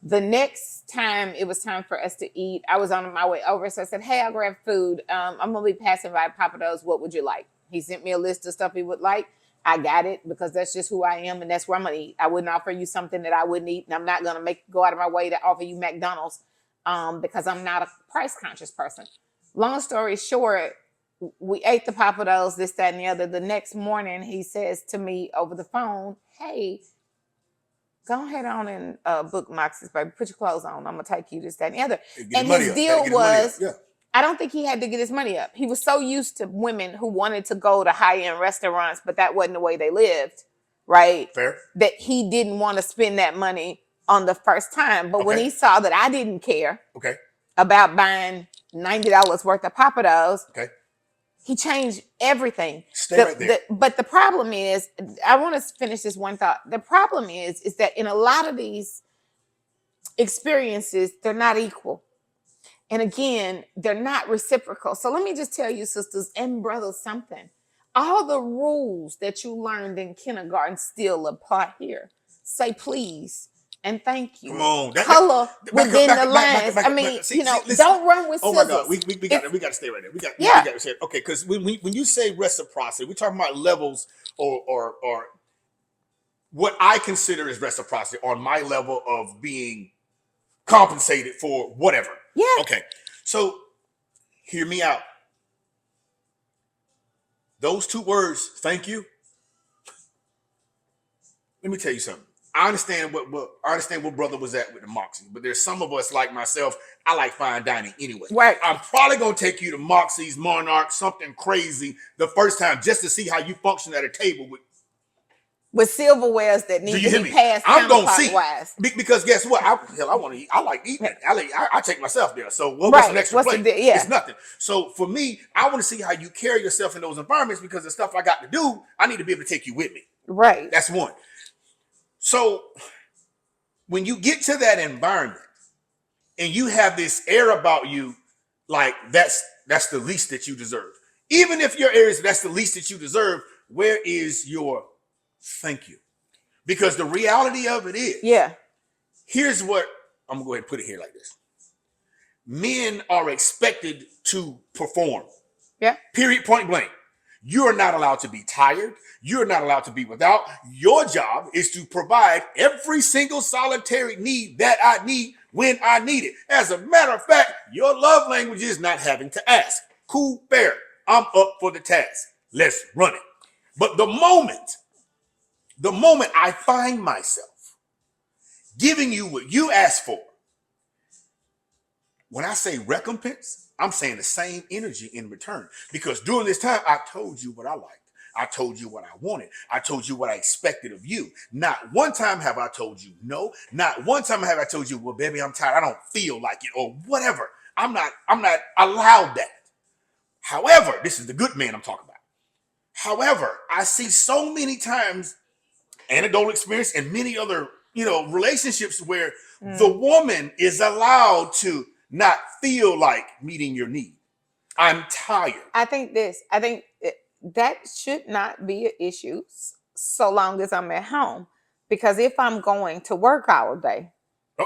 The next time it was time for us to eat, I was on my way over. So I said, hey, I'll grab food. I'm going to be passing by Papa Do's. What would you like? He sent me a list of stuff he would like. I got it because that's just who I am and that's where I'm going to eat. I wouldn't offer you something that I wouldn't eat, and I'm not going to go out of my way to offer you McDonald's because I'm not a price conscious person. Long story short, we ate the Papa Do's, this, that, and the other. The next morning, he says to me over the phone, hey, go ahead on and book Moxie's, baby. Put your clothes on. I'm going to take you this, that, and the other. And his deal was... I don't think he had to get his money up. He was so used to women who wanted to go to high-end restaurants, but that wasn't the way they lived, right? Fair. That he didn't want to spend that money on the first time. But when he saw that I didn't care about buying $90 worth of Papa Do's, he changed everything. Stay right there. But the problem is, I want to finish this one thought. The problem is that in a lot of these experiences, they're not equal. And again, they're not reciprocal. So let me just tell you, sisters and brothers, something. all the rules that you learned in kindergarten still apply here. Say please and thank you. Come on. Color within the lines. I mean, don't run with scissors. Oh my God, we got to stay right there. We got to say, okay, because when you say reciprocity, we're talking about levels or what I consider is reciprocity on my level of being compensated for whatever. Yeah. Okay. So hear me out. Those two words, thank you. Let me tell you something. I understand what brother was at with the Moxie, but there's some of us like myself. I like fine dining anyway. Right. I'm probably gonna take you to Moxie's, Monarch, something crazy the first time just to see how you function at a table with silverwares that need to be passed. I'm gonna see because guess what? I want to eat. I like eating. I take myself there. So what's the next plate? It's nothing. So for me, I want to see how you carry yourself in those environments because the stuff I got to do, I need to be able to take you with me. Right. That's one. So when you get to that environment and you have this air about you, like that's the least that you deserve. Even if your air is that's the least that you deserve, where is your thank you? Because the reality of it is, here's what I'm going to go ahead and put it here like this. Men are expected to perform. Yeah. Period, point blank. You're not allowed to be tired. You're not allowed to be without. Your job is to provide every single solitary need that I need when I need it. As a matter of fact, your love language is not having to ask. Cool, fair. I'm up for the task. Let's run it. But the moment I find myself giving you what you asked for, when I say recompense, I'm saying the same energy in return. Because during this time, I told you what I liked. I told you what I wanted. I told you what I expected of you. Not one time have I told you no. Not one time have I told you, well, baby, I'm tired. I don't feel like it or whatever. I'm not allowed that. However, this is the good man I'm talking about. However, I see so many times anecdotal experience and many other, relationships where the woman is allowed to not feel like meeting your need. I'm tired. I think that should not be an issue so long as I'm at home. Because if I'm going to work all day,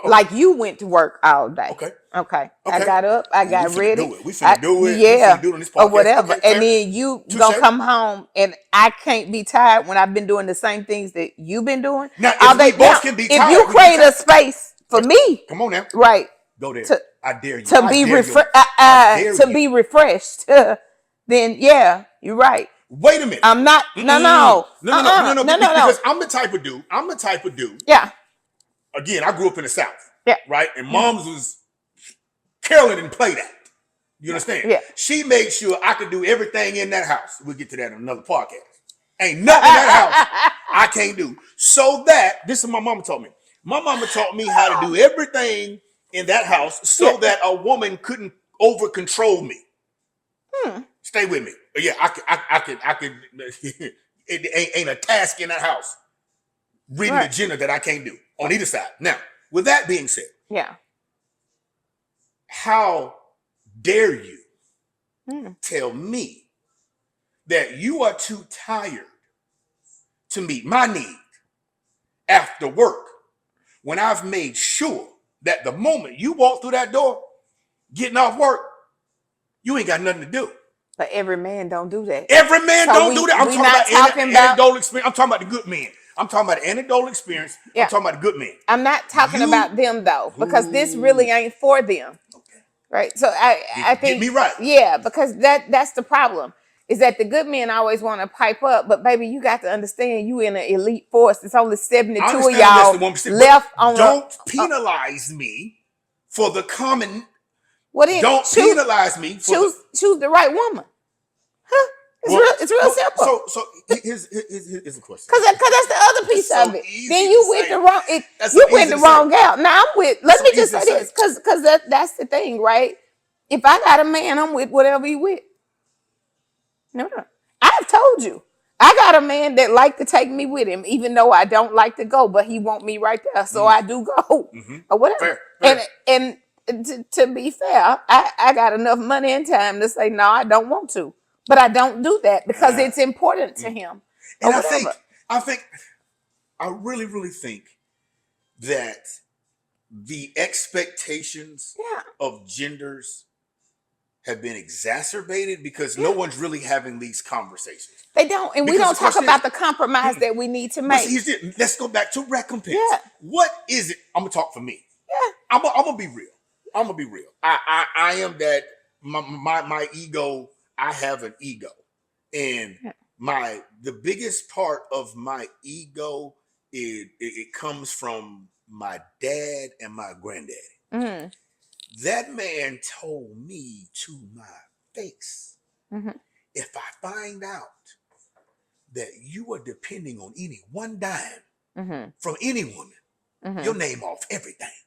like you went to work all day. Okay. I got up, I got ready. We finna do it. Yeah. We finna do it on this podcast. Or whatever. And then you gonna come home and I can't be tired when I've been doing the same things that you've been doing. Now, if we both can be tired. If you create a space for me. Come on now. Right. Go there. I dare you. To be refreshed. Then you're right. Wait a minute. I'm not. No. Because I'm the type of dude. Yeah. Again, I grew up in the South. Yeah. Right? And moms was Carolyn didn't play that. You understand? Yeah. She made sure I could do everything in that house. We'll get to that in another podcast. Ain't nothing in that house I can't do. So that, this is what my mama taught me. My mama taught me how to do everything in that house so that a woman couldn't over control me. Stay with me. But yeah, I could it ain't a task in that house. Reading the agenda that I can't do on either side. Now, with that being said, how dare you tell me that you are too tired to meet my need after work when I've made sure that the moment you walk through that door, getting off work, you ain't got nothing to do. But every man don't do that. Every man don't do that. I'm talking about anecdotal experience. I'm talking about the good men. I'm talking about the anecdotal experience. I'm talking about the good men. I'm not talking about them though, because this really ain't for them. Okay. Right. So I think get me right. Yeah, because that's the problem. Is that the good men always want to pipe up, but baby, you got to understand you in an elite force. It's only 72 of y'all left on. Don't penalize me for the common. Don't penalize me. Choose the right woman. Huh? It's real simple. So here's the question. Because that's the other piece of it. Then you went the wrong. You went the wrong gal. Now I'm with. Let me just say this, because that's the thing, right? If I got a man, I'm with whatever he with. No. I've told you. I got a man that like to take me with him, even though I don't like to go, but he want me right there, so I do go or whatever. Fair. And to be fair, I got enough money and time to say no, I don't want to. But I don't do that because it's important to him. And Or I whatever. I really, really think that the expectations Yeah. of genders have been exacerbated because no one's really having these conversations. They don't. And we Because don't the talk question about is- the compromise that we need to But make. see, let's go back to recompense. Yeah. What is it? I'm gonna talk for me. Yeah. I'm gonna be real. I'm gonna be real. I am that my ego. I have an ego, and the biggest part of my ego it comes from my dad and my granddaddy. Mm-hmm. That man told me to my face, Mm-hmm. if I find out that you are depending on any one dime Mm-hmm. from any woman, Mm-hmm. your name off everything.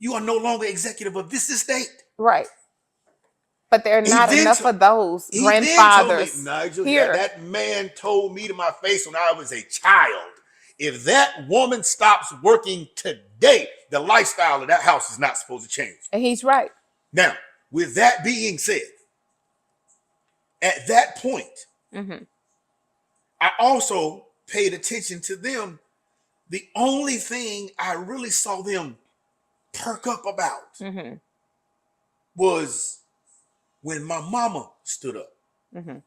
You are no longer executive of this estate. Right. But there are not enough of those grandfathers Nigel, here. that man told me to my face when I was a child, if that woman stops working today, the lifestyle of that house is not supposed to change. And he's right. Now, with that being said, at that point, Mm-hmm. I also paid attention to them. The only thing I really saw them perk up about Mm-hmm. was when my mama stood up, Mm-hmm.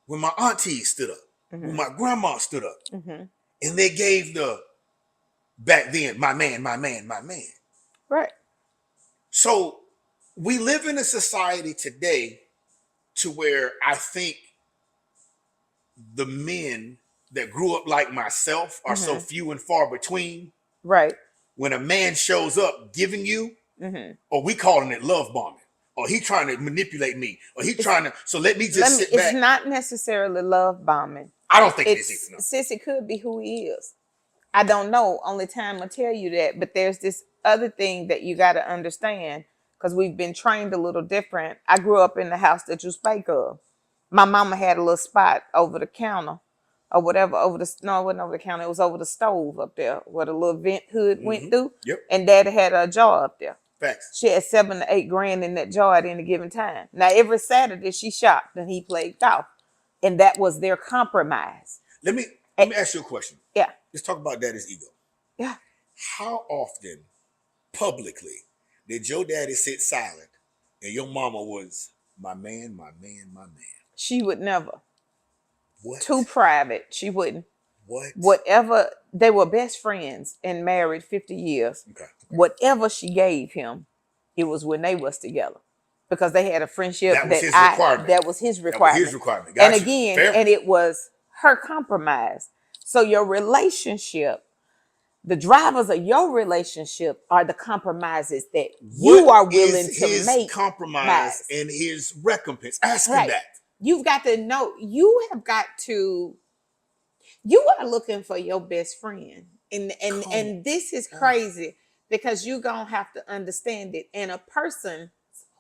when my auntie stood up, Mm-hmm. when my grandma stood up, Mm-hmm. and they gave the back then, my man, my man, my man. Right. So we live in a society today to where I think the men that grew up like myself are so few and far between. Right. When a man shows up giving you, Mm-hmm. or we calling it love bombing, or he trying to manipulate me, or he trying to, so let me just sit back. It's not necessarily love bombing. I don't think it is either. No. Sis, it could be who he is. I don't know. Only time will tell you that. But there's this other thing that you got to understand because we've been trained a little different. I grew up in the house that you spake of. My mama had a little spot over the counter or whatever no, it wasn't over the counter. It was over the stove up there where the little vent hood went through. Yep. And Daddy had a jar up there. Facts. She had $7 to $8 grand in that jar at any given time. Now, every Saturday she shopped and he played golf. And that was their compromise. Let me ask you a question. Yeah. Let's talk about daddy's ego. Yeah. How often publicly did your daddy sit silent and your mama was my man, my man, my man? She would never. What? Too private. She wouldn't. What? Whatever. They were best friends and married 50 years. Okay. Whatever she gave him, it was when they was together. Because they had a friendship That was his requirement. That was his requirement. That was his requirement. Gotcha. And again, Fair. and it was her compromise. So your relationship, the drivers of your relationship are the compromises that you are willing to make. Compromise and his recompense. Ask him that. You've got to know, you are looking for your best friend. And this is crazy because you're going to have to understand it. And a person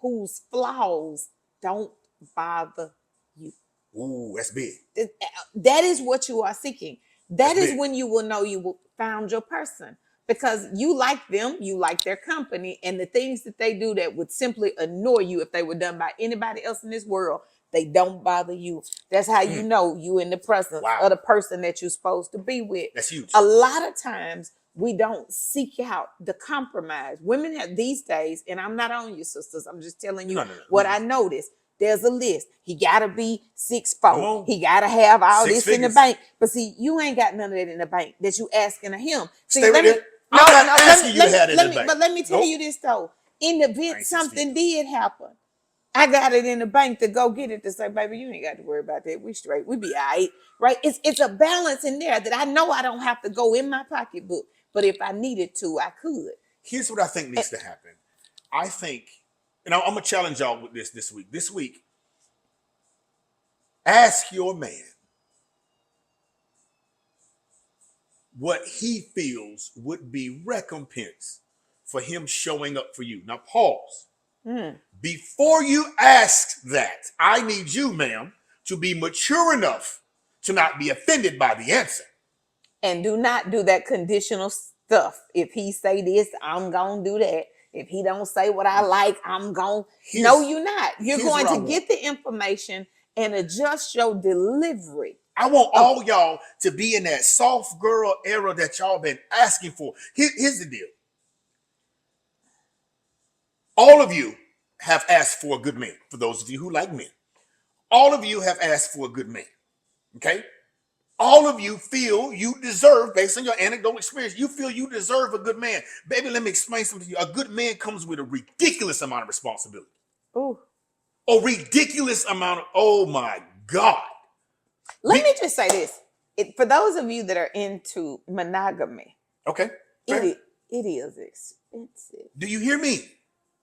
whose flaws don't bother you. Ooh, that's big. That is what you are seeking. That is big. when you will know you found your person. Because you like them, you like their company, and the things that they do that would simply annoy you if they were done by anybody else in this world, they don't bother you. That's how you know you in the presence of the person that you're supposed to be with. That's huge. A lot of times we don't seek out the compromise. Women have these days, and I'm not on you, sisters. I'm just telling you what I noticed. There's a list. He gotta be 6'4". He gotta have all this in the bank. But see, you ain't got none of that in the bank that you asking of him. See, Stay let with me, it. I'm not asking you to have it in the bank. But let me tell you this though. In the event something did happen, I got it in the bank to go get it to say, baby, you ain't got to worry about that. We straight. We be all right. Right? It's a balance in there that I know I don't have to go in my pocketbook. But if I needed to, I could. Here's what I think needs to happen. I think, and I'm going to challenge y'all with this week. This week, ask your man what he feels would be recompense for him showing up for you. Now, pause. Before you ask that, I need you, ma'am, to be mature enough to not be offended by the answer. And do not do that conditional stuff. If he say this, I'm going to do that. if he don't say what I like, I'm going. Here's- No, you're not. You're here's going what I to want. get the information and adjust your delivery. I want all y'all to be in that soft girl era that y'all been asking for. Here's the deal. All of you have asked for a good man, for those of you who like men. All of you have asked for a good man, okay? All of you feel you deserve, based on your anecdotal experience, you feel you deserve a good man. Baby, let me explain something to you. A good man comes with a ridiculous amount of responsibility. Ooh. A ridiculous amount of, oh my God. Let me just say this. For those of you that are into monogamy, Okay. it is expensive. Do you hear me?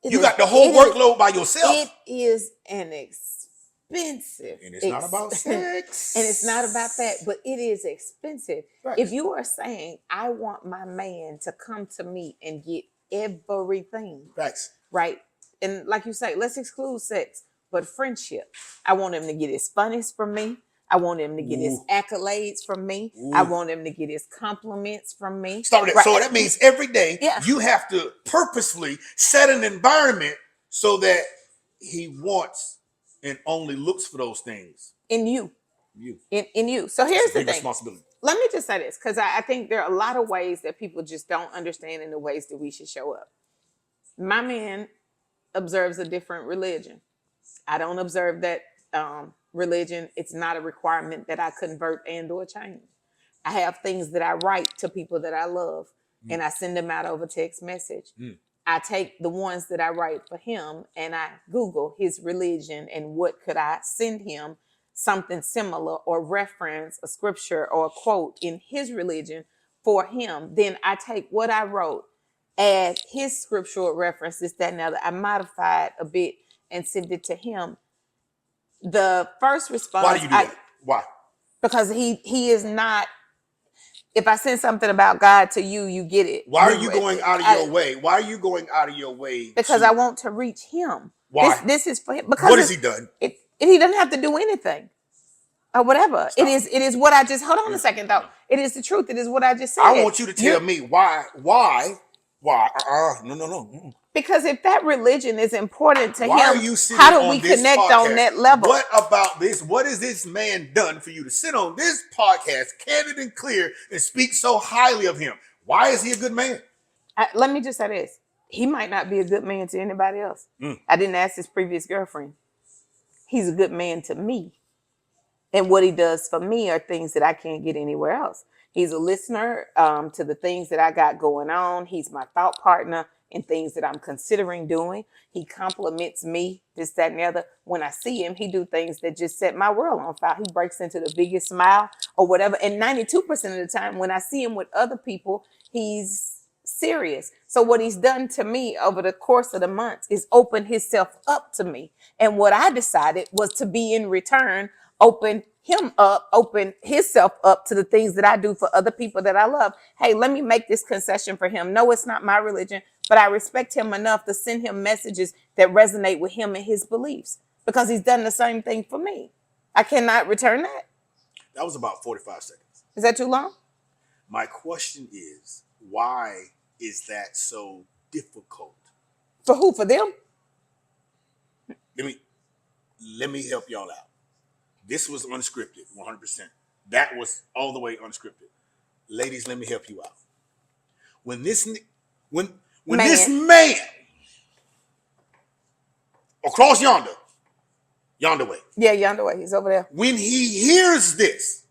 You got the whole workload by yourself. It is an expensive. And it's not about sex. And it's not about that, but it is expensive. Right. If you are saying, I want my man to come to me and get everything, Facts. right? And like you say, let's exclude sex, but friendship. I want him to get his funnies from me. I want him to get his accolades from me. I want him to get his compliments from me. Start with that. Right. So that means every day you have to purposely set an environment so that he wants and only looks for those things. In you. In you. So here's the thing. Responsibility. Let me just say this, because I think there are a lot of ways that people just don't understand in the ways that we should show up. My man observes a different religion. I don't observe that religion. It's not a requirement that I convert and or change. I have things that I write to people that I love and I send them out over text message. I take the ones that I write for him and I Google his religion and what could I send him something similar or reference a scripture or a quote in his religion for him. Then I take what I wrote, add his scriptural references, that and other. I modified a bit and send it to him. The first response. Why do you do that? Why? Because he is not. If I send something about God to you, you get it. Why are you going out of your way? Why are you going out of your way? Because I want to reach him. Why? This is for him. Because what has he done? He doesn't have to do anything. Or whatever. Stop. It is what I just, hold on a second though. It is the truth. It is what I just said. I want you to tell me why. No. Because if that religion is important to him, how do we connect on that level? What about this? What has this man done for you to sit on this podcast, candid and clear, and speak so highly of him? Why is he a good man? Let me just say this. He might not be a good man to anybody else. I didn't ask his previous girlfriend. He's a good man to me. And what he does for me are things that I can't get anywhere else. He's a listener to the things that I got going on. He's my thought partner in things that I'm considering doing. He compliments me, this, that, and the other. When I see him, he do things that just set my world on fire. He breaks into the biggest smile or whatever. And 92% of the time, when I see him with other people, he's serious. So what he's done to me over the course of the months is open himself up to me. And what I decided was to be in return, open himself up to the things that I do for other people that I love. Hey, let me make this concession for him. No, it's not my religion, but I respect him enough to send him messages that resonate with him and his beliefs because he's done the same thing for me. I cannot return that. That was about 45 seconds. Is that too long? My question is, why is that so difficult? For who? For them? Let me help y'all out. This was unscripted, 100%. That was all the way unscripted. Ladies, let me help you out. When this man across yonder way. Yeah, yonder way. He's over there. When he hears this,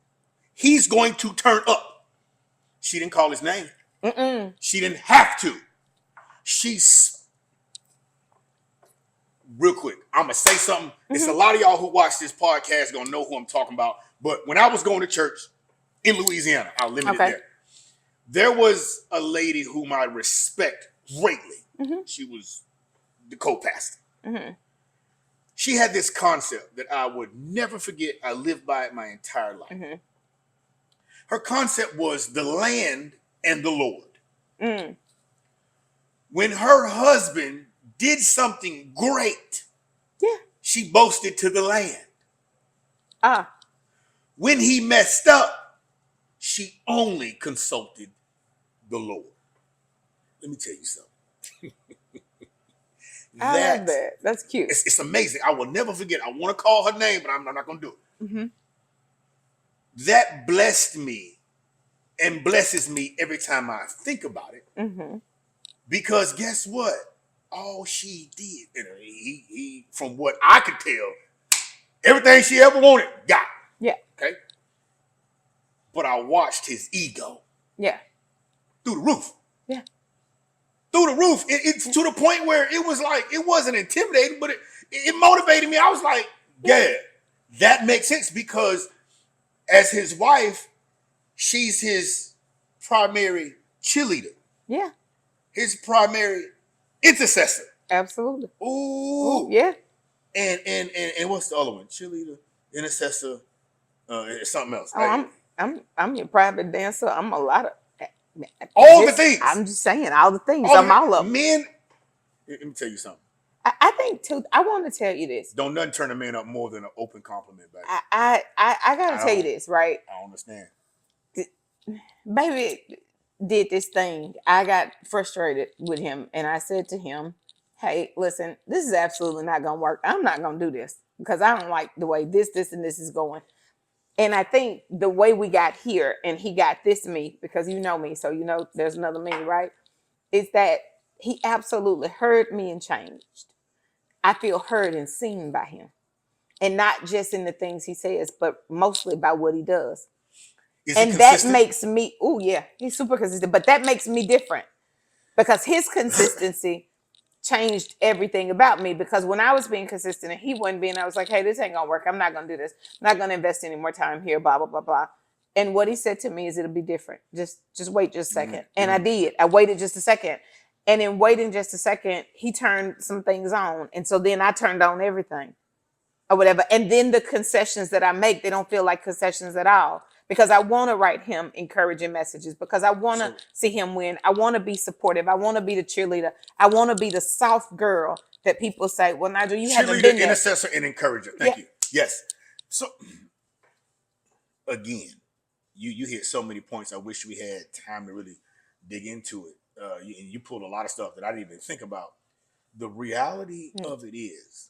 he's going to turn up. She didn't call his name. She didn't have to. Real quick, I'm going to say something. It's a lot of y'all who watch this podcast going to know who I'm talking about. But when I was going to church in Louisiana, I'll limit it there. There was a lady whom I respect greatly. She was the co-pastor. She had this concept that I would never forget. I lived by it my entire life. Her concept was the land and the Lord. When her husband did something great, she boasted to the land. When he messed up, she only consulted the Lord. Let me tell you something. I love that. That's cute. It's amazing. I will never forget. I want to call her name, but I'm not going to do it. Mm-hmm. That blessed me and blesses me every time I think about it. Mm-hmm. Because guess what? All she did, he from what I could tell, everything she ever wanted, got. Yeah. Okay. But I watched his ego. Yeah. Through the roof. Yeah. Through the roof. It's to the point where it was like, it wasn't intimidating, but it motivated me. I was like, yeah, that makes sense, because as his wife, she's his primary cheerleader. Yeah. His primary intercessor. Absolutely. Ooh. Yeah. And what's the other one? Cheerleader, intercessor, something else. Oh, I'm your private dancer. I'm a lot of all the things. I'm just saying all the things. I'm all of them. Men. Let me tell you something. I think too. I want to tell you this. Don't nothing turn a man up more than an open compliment, baby. I gotta tell you this, right? I don't understand. Baby did this thing. I got frustrated with him, and I said to him, "Hey, listen, this is absolutely not gonna work. I'm not gonna do this because I don't like the way this, and this is going." And I think the way we got here, and he got this me, because you know me, so you know there's another me, right? Is that he absolutely heard me and changed. I feel heard and seen by him. And not just in the things he says, but mostly by what he does. And that makes me, oh yeah, he's super consistent. But that makes me different. Because his consistency changed everything about me. Because when I was being consistent and he wasn't being, I was like, hey, this ain't gonna work. I'm not gonna do this. I'm not gonna invest any more time here, blah, blah, blah, blah. And what he said to me is it'll be different. Just wait just a second. Mm-hmm. And I did. I waited just a second. And in waiting just a second, he turned some things on. And so then I turned on everything or whatever. And then the concessions that I make, they don't feel like concessions at all. Because I want to write him encouraging messages. Because I want to see him win. I want to be supportive. I want to be the cheerleader. I want to be the soft girl that people say, well, Nigeal, you haven't been there. Intercessor and encourager. Thank you. Yes. So, again, you hit so many points. I wish we had time to really dig into it. You pulled a lot of stuff that I didn't even think about. The reality of it is,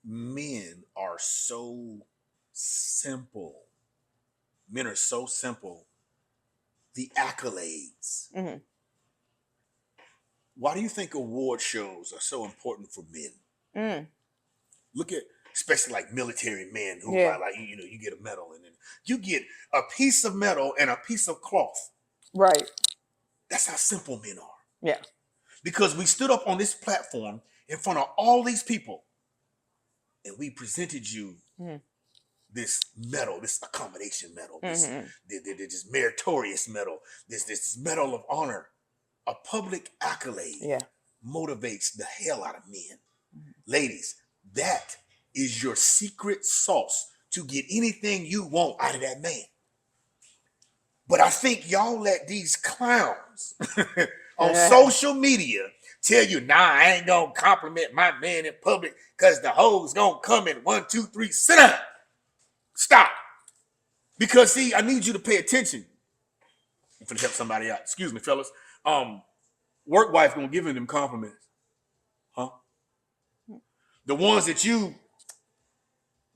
men are so simple. Men are so simple. The accolades. Mm-hmm. Why do you think award shows are so important for men? Mm. Look at, especially like military men who are like, you get a medal and then you get a piece of metal and a piece of cloth. Right. That's how simple men are. Yeah. Because we stood up on this platform in front of all these people and we presented you this medal, this accommodation medal, this meritorious medal, this medal of honor. A public accolade motivates the hell out of men. Mm-hmm. Ladies, that is your secret sauce to get anything you want out of that man. But I think y'all let these clowns on social media tell you, nah, I ain't gonna compliment my man in public because the hoes gonna come in 1, 2, 3, sit down. Stop. Because see, I need you to pay attention. I'm finna help somebody out. Excuse me, fellas. Work wife gonna give him them compliments. Huh? The ones that you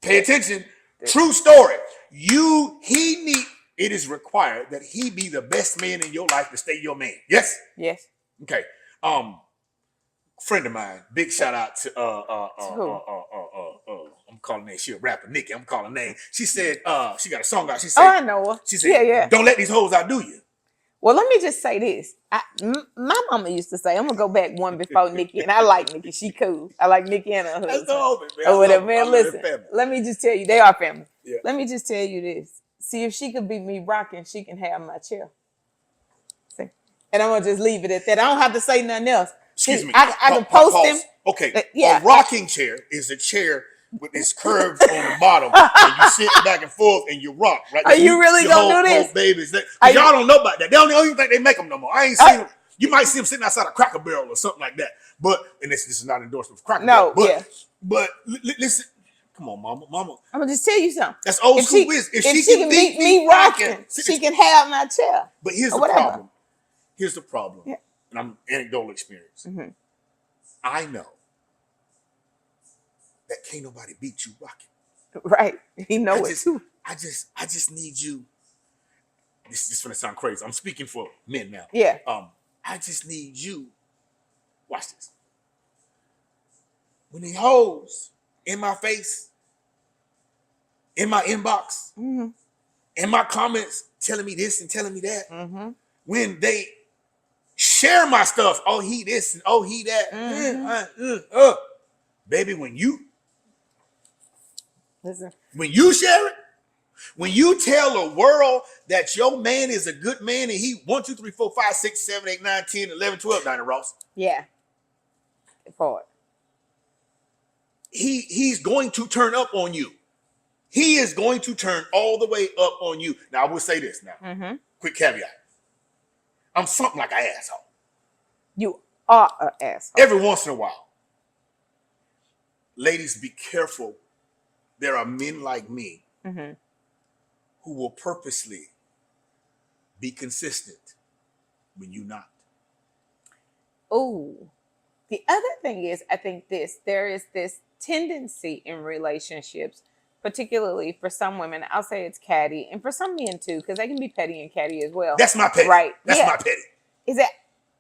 pay attention. True story. It is required that he be the best man in your life to stay your man. Yes? Yes. Okay. Friend of mine, big shout out to I'm calling her name. She a rapper, Nikki. I'm calling her name. She said, she got a song out. She said, I know her. She said, don't let these hoes outdo you. Well, let me just say this. My mama used to say, I'm gonna go back one before Nikki, and I like Nikki. She cool. I like Nikki and her husband. That's the homie, man. Or whatever, man. Listen, let me just tell you, they are family. Yeah. Let me just tell you this. See, if she could beat me rocking, she can have my chair. See, and I'm gonna just leave it at that. I don't have to say nothing else. Excuse me. I can post him. Okay. A rocking chair is a chair with its curves on the bottom, and you sit back and forth and you rock. Right? Are you really gonna do this? Babies, y'all don't know about that. They don't even think they make them no more. I ain't seen them. You might see them sitting outside a Cracker Barrel or something like that. But this is not endorsement for Cracker Barrel. But listen, come on, mama. I'm gonna just tell you something. That's old school wisdom. If she can beat me rocking, she can have my chair. But here's the problem. Here's the problem. Yeah. And I'm anecdotal experience. Mm-hmm. I know that can't nobody beat you rocking. Right. He know it too. I just need you. This is gonna sound crazy. I'm speaking for men now. Yeah. I just need you. Watch this. When the hoes in my face, in my inbox, Mm-hmm. in my comments, telling me this and telling me that, Mm-hmm. when they share my stuff, oh he this and oh he that, Mm-hmm. baby, Listen. when you share it, when you tell the world that your man is a good man and he 1, 2, 3, 4, 5, 6, 7, 8, 9, 10, 11, 12, Dinah Ross. Yeah. For it. He's going to turn up on you. He is going to turn all the way up on you. Now, I will say this now. Mm-hmm. Quick caveat. I'm something like an asshole. You are an asshole. Every once in a while. Ladies, be careful. There are men like me Mm-hmm. who will purposely be consistent when you're not. Ooh. The other thing is, I think there is this tendency in relationships, particularly for some women, I'll say it's catty, and for some men too, because they can be petty and catty as well. That's my petty. Right. That's my petty. Is that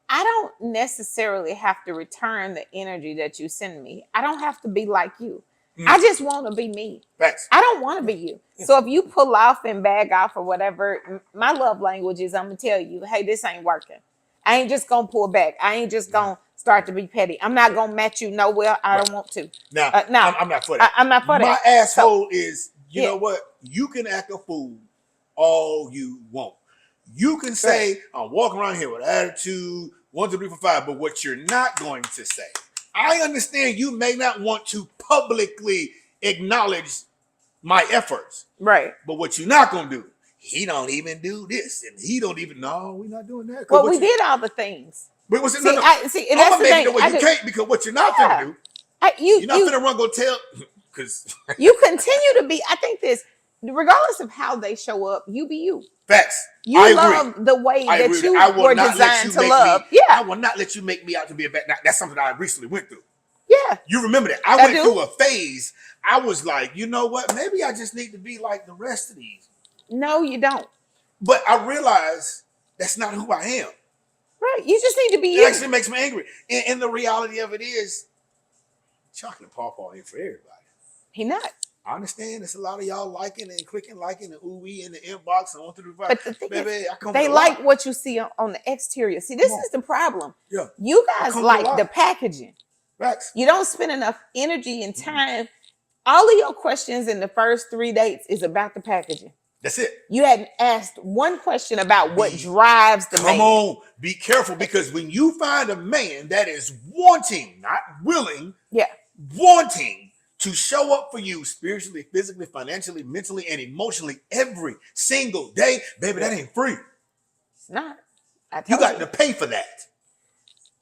I don't necessarily have to return the energy that you send me. I don't have to be like you. I just want to be me. Facts. I don't want to be you. So if you pull off and bag off or whatever, my love language is I'm going to tell you, hey, this ain't working. I ain't just going to pull back. I ain't just going to start to be petty. I'm not going to match you nowhere. I don't want to. Now, no, I'm not for that. I'm not for that. My asshole is, you know what? You can act a fool all you want. You can say, I'm walking around here with attitude, 1, 2, 3, 4, 5, but what you're not going to say, I understand you may not want to publicly acknowledge my efforts. Right. But what you're not going to do, he don't even do this, and he don't even, no, we're not doing that. Well, we did all the things. But what's it? See, No. I'm going to make it the way you can't, because what you're not going to do, you're not going to run go tell, because you continue to be, I think this, regardless of how they show up, you be you. Facts. You love the way that you were designed to love. I will not let you make me out to be a bad. That's something I recently went through. Yeah. You remember that? I went through a phase. I was like, you know what? Maybe I just need to be like the rest of these. No, you don't. But I realized that's not who I am. Right. You just need to be you. It actually makes me angry. And the reality of it is, chocolate pawpaw ain't for everybody. He not. I understand there's a lot of y'all liking and clicking, liking and ooh-wee in the inbox and on through the vibe. But the thing baby, is, I come they like what you see on the exterior. See, this is the problem. Yeah. You guys like the packaging. Facts. You don't spend enough energy and time. All of your questions in the first 3 dates is about the packaging. That's it. You hadn't asked one question about what drives the man. Come on, be careful, because when you find a man that is wanting, not willing, wanting to show up for you spiritually, physically, financially, mentally, and emotionally every single day, baby, that ain't free. It's not. You got to pay for that.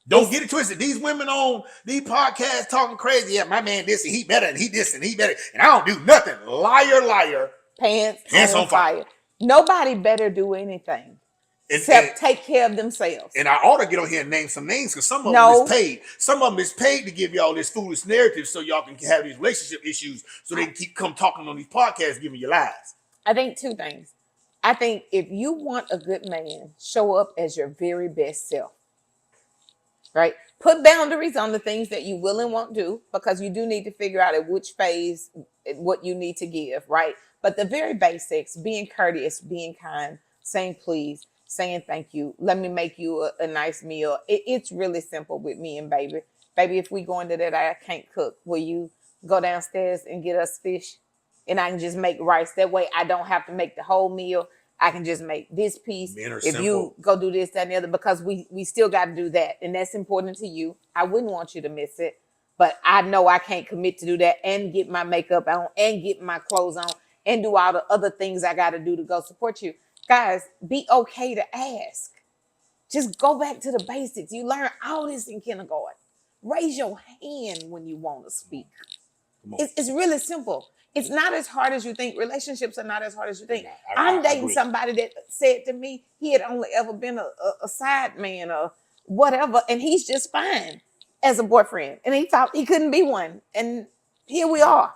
Don't get it twisted. These women on these podcasts talking crazy. Yeah, my man this and he better and he this and he better. And I don't do nothing. Liar, liar. Pants on fire. Nobody better do anything except take care of themselves. And I ought to get on here and name some names, because some of them is paid. Some of them is paid to give y'all this foolish narrative so y'all can have these relationship issues, so they can come talking on these podcasts giving you lies. I think 2 things. I think if you want a good man, show up as your very best self. Right? Put boundaries on the things that you will and won't do, because you do need to figure out at which phase what you need to give, right? But the very basics, being courteous, being kind, saying please, saying thank you, let me make you a nice meal. It's really simple with me and baby. Baby, if we go into that I can't cook, will you go downstairs and get us fish? And I can just make rice. That way I don't have to make the whole meal. I can just make this piece. If you go do this, that, and the other, because we still got to do that. And that's important to you. I wouldn't want you to miss it. But I know I can't commit to do that and get my makeup on and get my clothes on and do all the other things I got to do to go support you. Guys, be okay to ask. Just go back to the basics. You learn all this in kindergarten. Raise your hand when you want to speak. It's really simple. It's not as hard as you think. Relationships are not as hard as you think. I'm dating somebody that said to me he had only ever been a side man or whatever, and he's just fine as a boyfriend. And he thought he couldn't be one. And Here we are.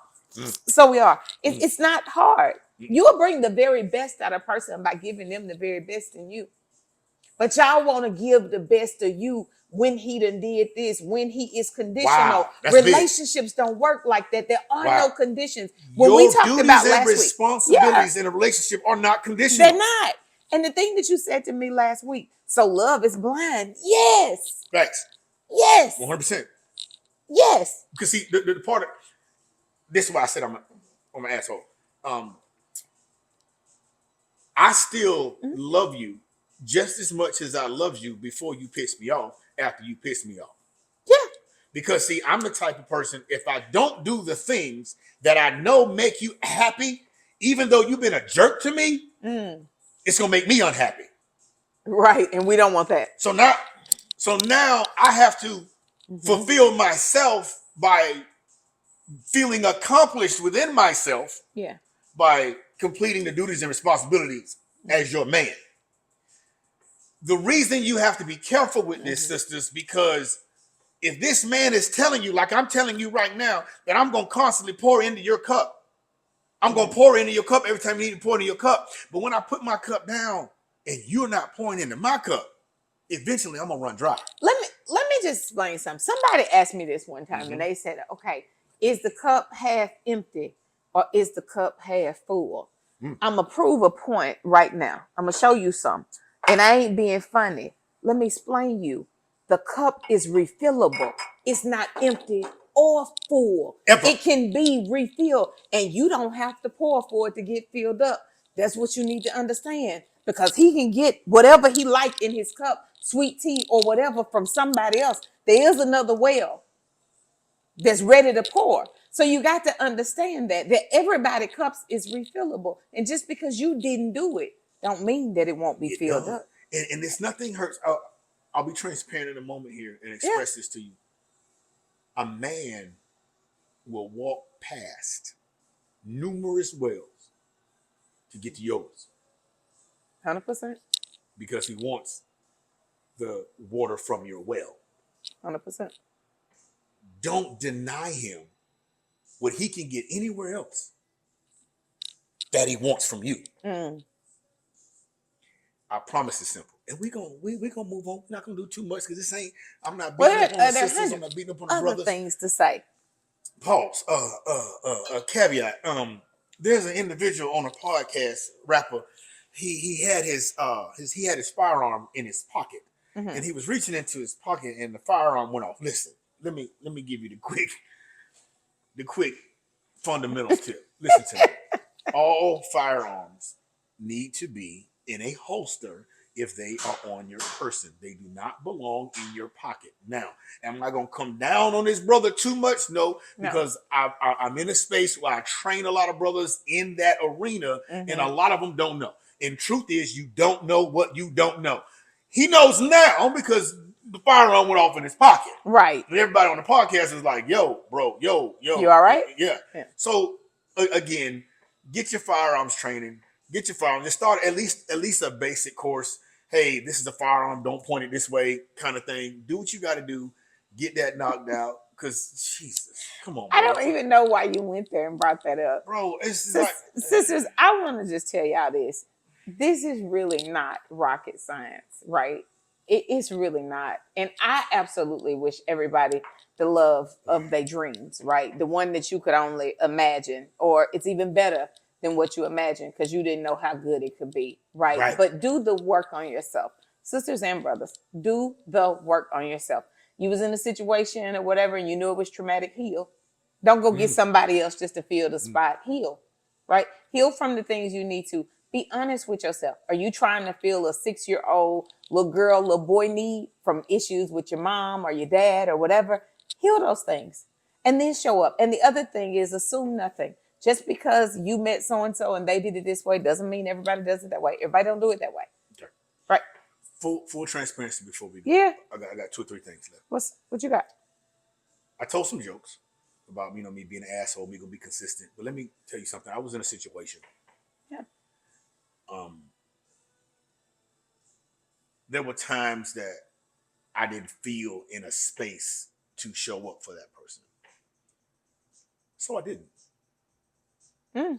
So we are. It's not hard. You will bring the very best out of a person by giving them the very best in you. But y'all want to give the best of you when he done did this, when he is conditional. Wow, that's Relationships don't work like that. There are Wow. no conditions. When we Your talked duties about and last week, responsibilities in a relationship are not conditional. they're not. And the thing that you said to me last week, so love is blind. Yes. Facts. Yes. 100%. Yes. Because see, the part of this is why I said I'm an asshole. I still love you just as much as I loved you before you pissed me off, after you pissed me off. Yeah. Because see, I'm the type of person, if I don't do the things that I know make you happy, even though you've been a jerk to me, it's gonna make me unhappy. Right. And we don't want that. So now I have to fulfill myself by feeling accomplished within myself. Yeah. By completing the duties and responsibilities as your man. The reason you have to be careful with this, sisters, because if this man is telling you, like I'm telling you right now, that I'm going to constantly pour into your cup. I'm going to pour into your cup every time you need to pour into your cup. But when I put my cup down and you're not pouring into my cup, eventually I'm going to run dry. Let me just explain something. Somebody asked me this one time and they said, okay, is the cup half empty or is the cup half full? I'm going to prove a point right now. I'm going to show you something. And I ain't being funny. Let me explain you. The cup is refillable. It's not empty or full. Ever. It can be refilled and you don't have to pour for it to get filled up. That's what you need to understand. Because he can get whatever he liked in his cup, sweet tea or whatever from somebody else. There is another well that's ready to pour. So you got to understand that everybody's cups is refillable. And just because you didn't do it, don't mean that it won't be filled up. And it's nothing hurts. I'll be transparent in a moment here and express this to you. A man will walk past numerous wells to get to yours. 100%. Because he wants the water from your well. 100%. Don't deny him what he can get anywhere else that he wants from you. I promise it's simple. And we're gonna move on. We're not gonna do too much because this ain't, I'm not beating up on the sisters, I'm not beating up on the other brothers. Things to say. Pause. A caveat. There's an individual on a podcast, rapper. He had his firearm in his pocket. And he was reaching into his pocket and the firearm went off. Listen, let me give you the quick fundamentals tip. Listen to me. All firearms need to be in a holster if they are on your person. They do not belong in your pocket. Now, am I going to come down on this brother too much? No, because I'm in a space where I train a lot of brothers in that arena, and a lot of them don't know. And truth is, you don't know what you don't know. He knows now because the firearm went off in his pocket. Right. And everybody on the podcast is like, yo, bro, yo. You all right? Yeah. So, again, get your firearms training. Get your firearm. Just start at least a basic course. Hey, this is a firearm. Don't point it this way, kind of thing. Do what you got to do. Get that knocked out. Because Jesus, come on, bro. I don't even know why you went there and brought that up, bro. It's sisters. I want to just tell y'all this. This is really not rocket science, right? It's really not. And I absolutely wish everybody the love of their dreams, right? The one that you could only imagine, or it's even better than what you imagined because you didn't know how good it could be, right? But do the work on yourself. Sisters and brothers, do the work on yourself. You was in a situation or whatever and you knew it was traumatic, heal. Don't go get somebody else just to fill the spot. Heal, right? Heal from the things you need to. Be honest with yourself. Are you trying to fill a 6-year-old little girl, little boy need from issues with your mom or your dad or whatever? Heal those things and then show up. And the other thing is assume nothing. Just because you met so-and-so and they did it this way doesn't mean everybody does it that way. Everybody don't do it that way. Okay. Right. Full transparency before we go. Yeah. I got 2 or 3 things left. What you got? I told some jokes about, me being an asshole, me gonna be consistent. But let me tell you something. I was in a situation. Yeah. There were times that I didn't feel in a space to show up for that person. So I didn't. Mm.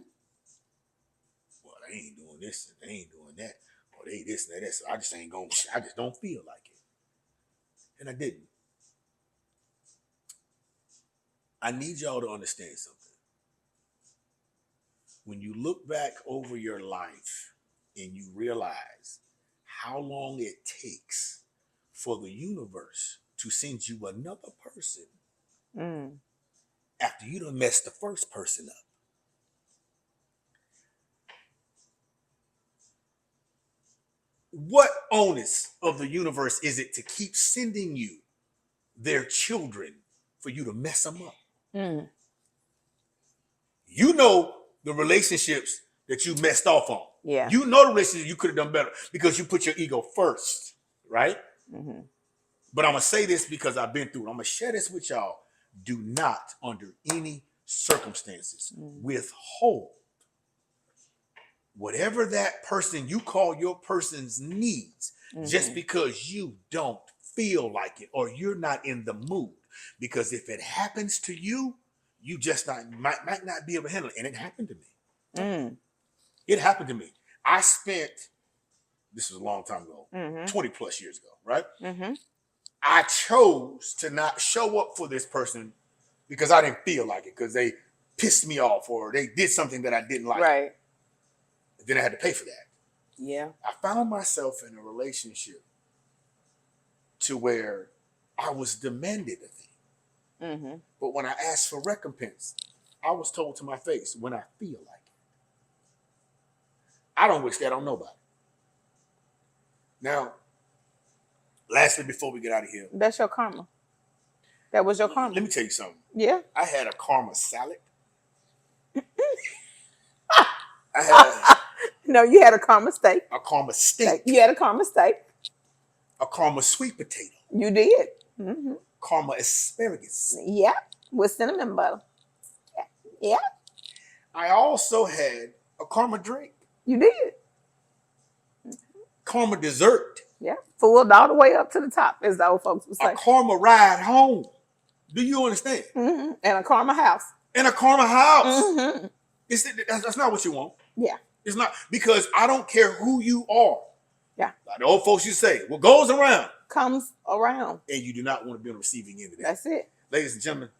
Well, they ain't doing this and they ain't doing that. Or they this and that. So I just ain't going, I just don't feel like it. And I didn't. I need y'all to understand something. When you look back over your life and you realize how long it takes for the universe to send you another person after you done messed the first person up. What onus of the universe is it to keep sending you their children for you to mess them up? You know the relationships that you messed off on. Yeah. You know the relationships you could have done better because you put your ego first, right? But I'm going to say this because I've been through it. I'm going to share this with y'all. Do not, under any circumstances, withhold whatever that person you call your person's needs just because you don't feel like it or you're not in the mood. Because if it happens to you, you just might not be able to handle it. And it happened to me. It happened to me. I spent, this was a long time ago, 20 plus years ago, right? I chose to not show up for this person because I didn't feel like it, because they pissed me off or they did something that I didn't like. Right. Then I had to pay for that. Yeah. I found myself in a relationship to where I was demanded a thing. But when I asked for recompense, I was told to my face, when I feel like it. I don't wish that on nobody. Now, lastly, before we get out of here. That's your karma. That was your karma. Let me tell you something. Yeah. I had a karma salad. I had no, you had a karma steak. a karma steak. You had a karma steak. A karma sweet potato. You did. Karma asparagus. Yeah. With cinnamon butter. Yeah. I also had a karma drink. You did. Karma dessert. Yeah. Full all the way up to the top, as the old folks would say. A karma ride home. Do you understand? And a karma house. And a karma house. That's not what you want. Yeah. It's not, because I don't care who you are. Yeah. Like the old folks used to say, what goes around comes around. And you do not want to be on the receiving end of that. That's it. Ladies and gentlemen.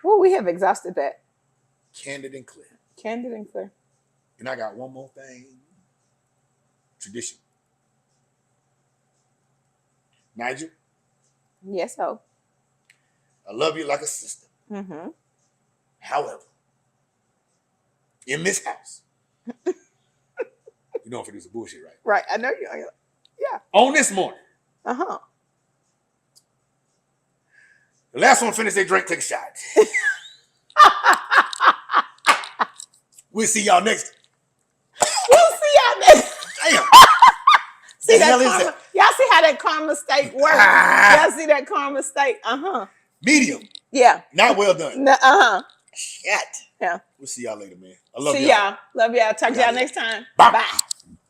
Well, we have exhausted that. Candid and clear. Candid and clear. And I got one more thing. Tradition. Nigeal. Yes, ho. I love you like a sister. However, in this house, you know if it is a bullshit, right? Right. I know you are. Yeah. On this morning. The last one finished their drink, take a shot. We'll see y'all next. We'll see y'all next. Damn. See the hell that is karma, that? Y'all see how that karma steak works? Y'all see that karma steak? Medium. Yeah. Not well done. Shit. Yeah. We'll see y'all later, man. I love y'all. y'all. Love y'all. Talk to y'all next time. Bye. Bye.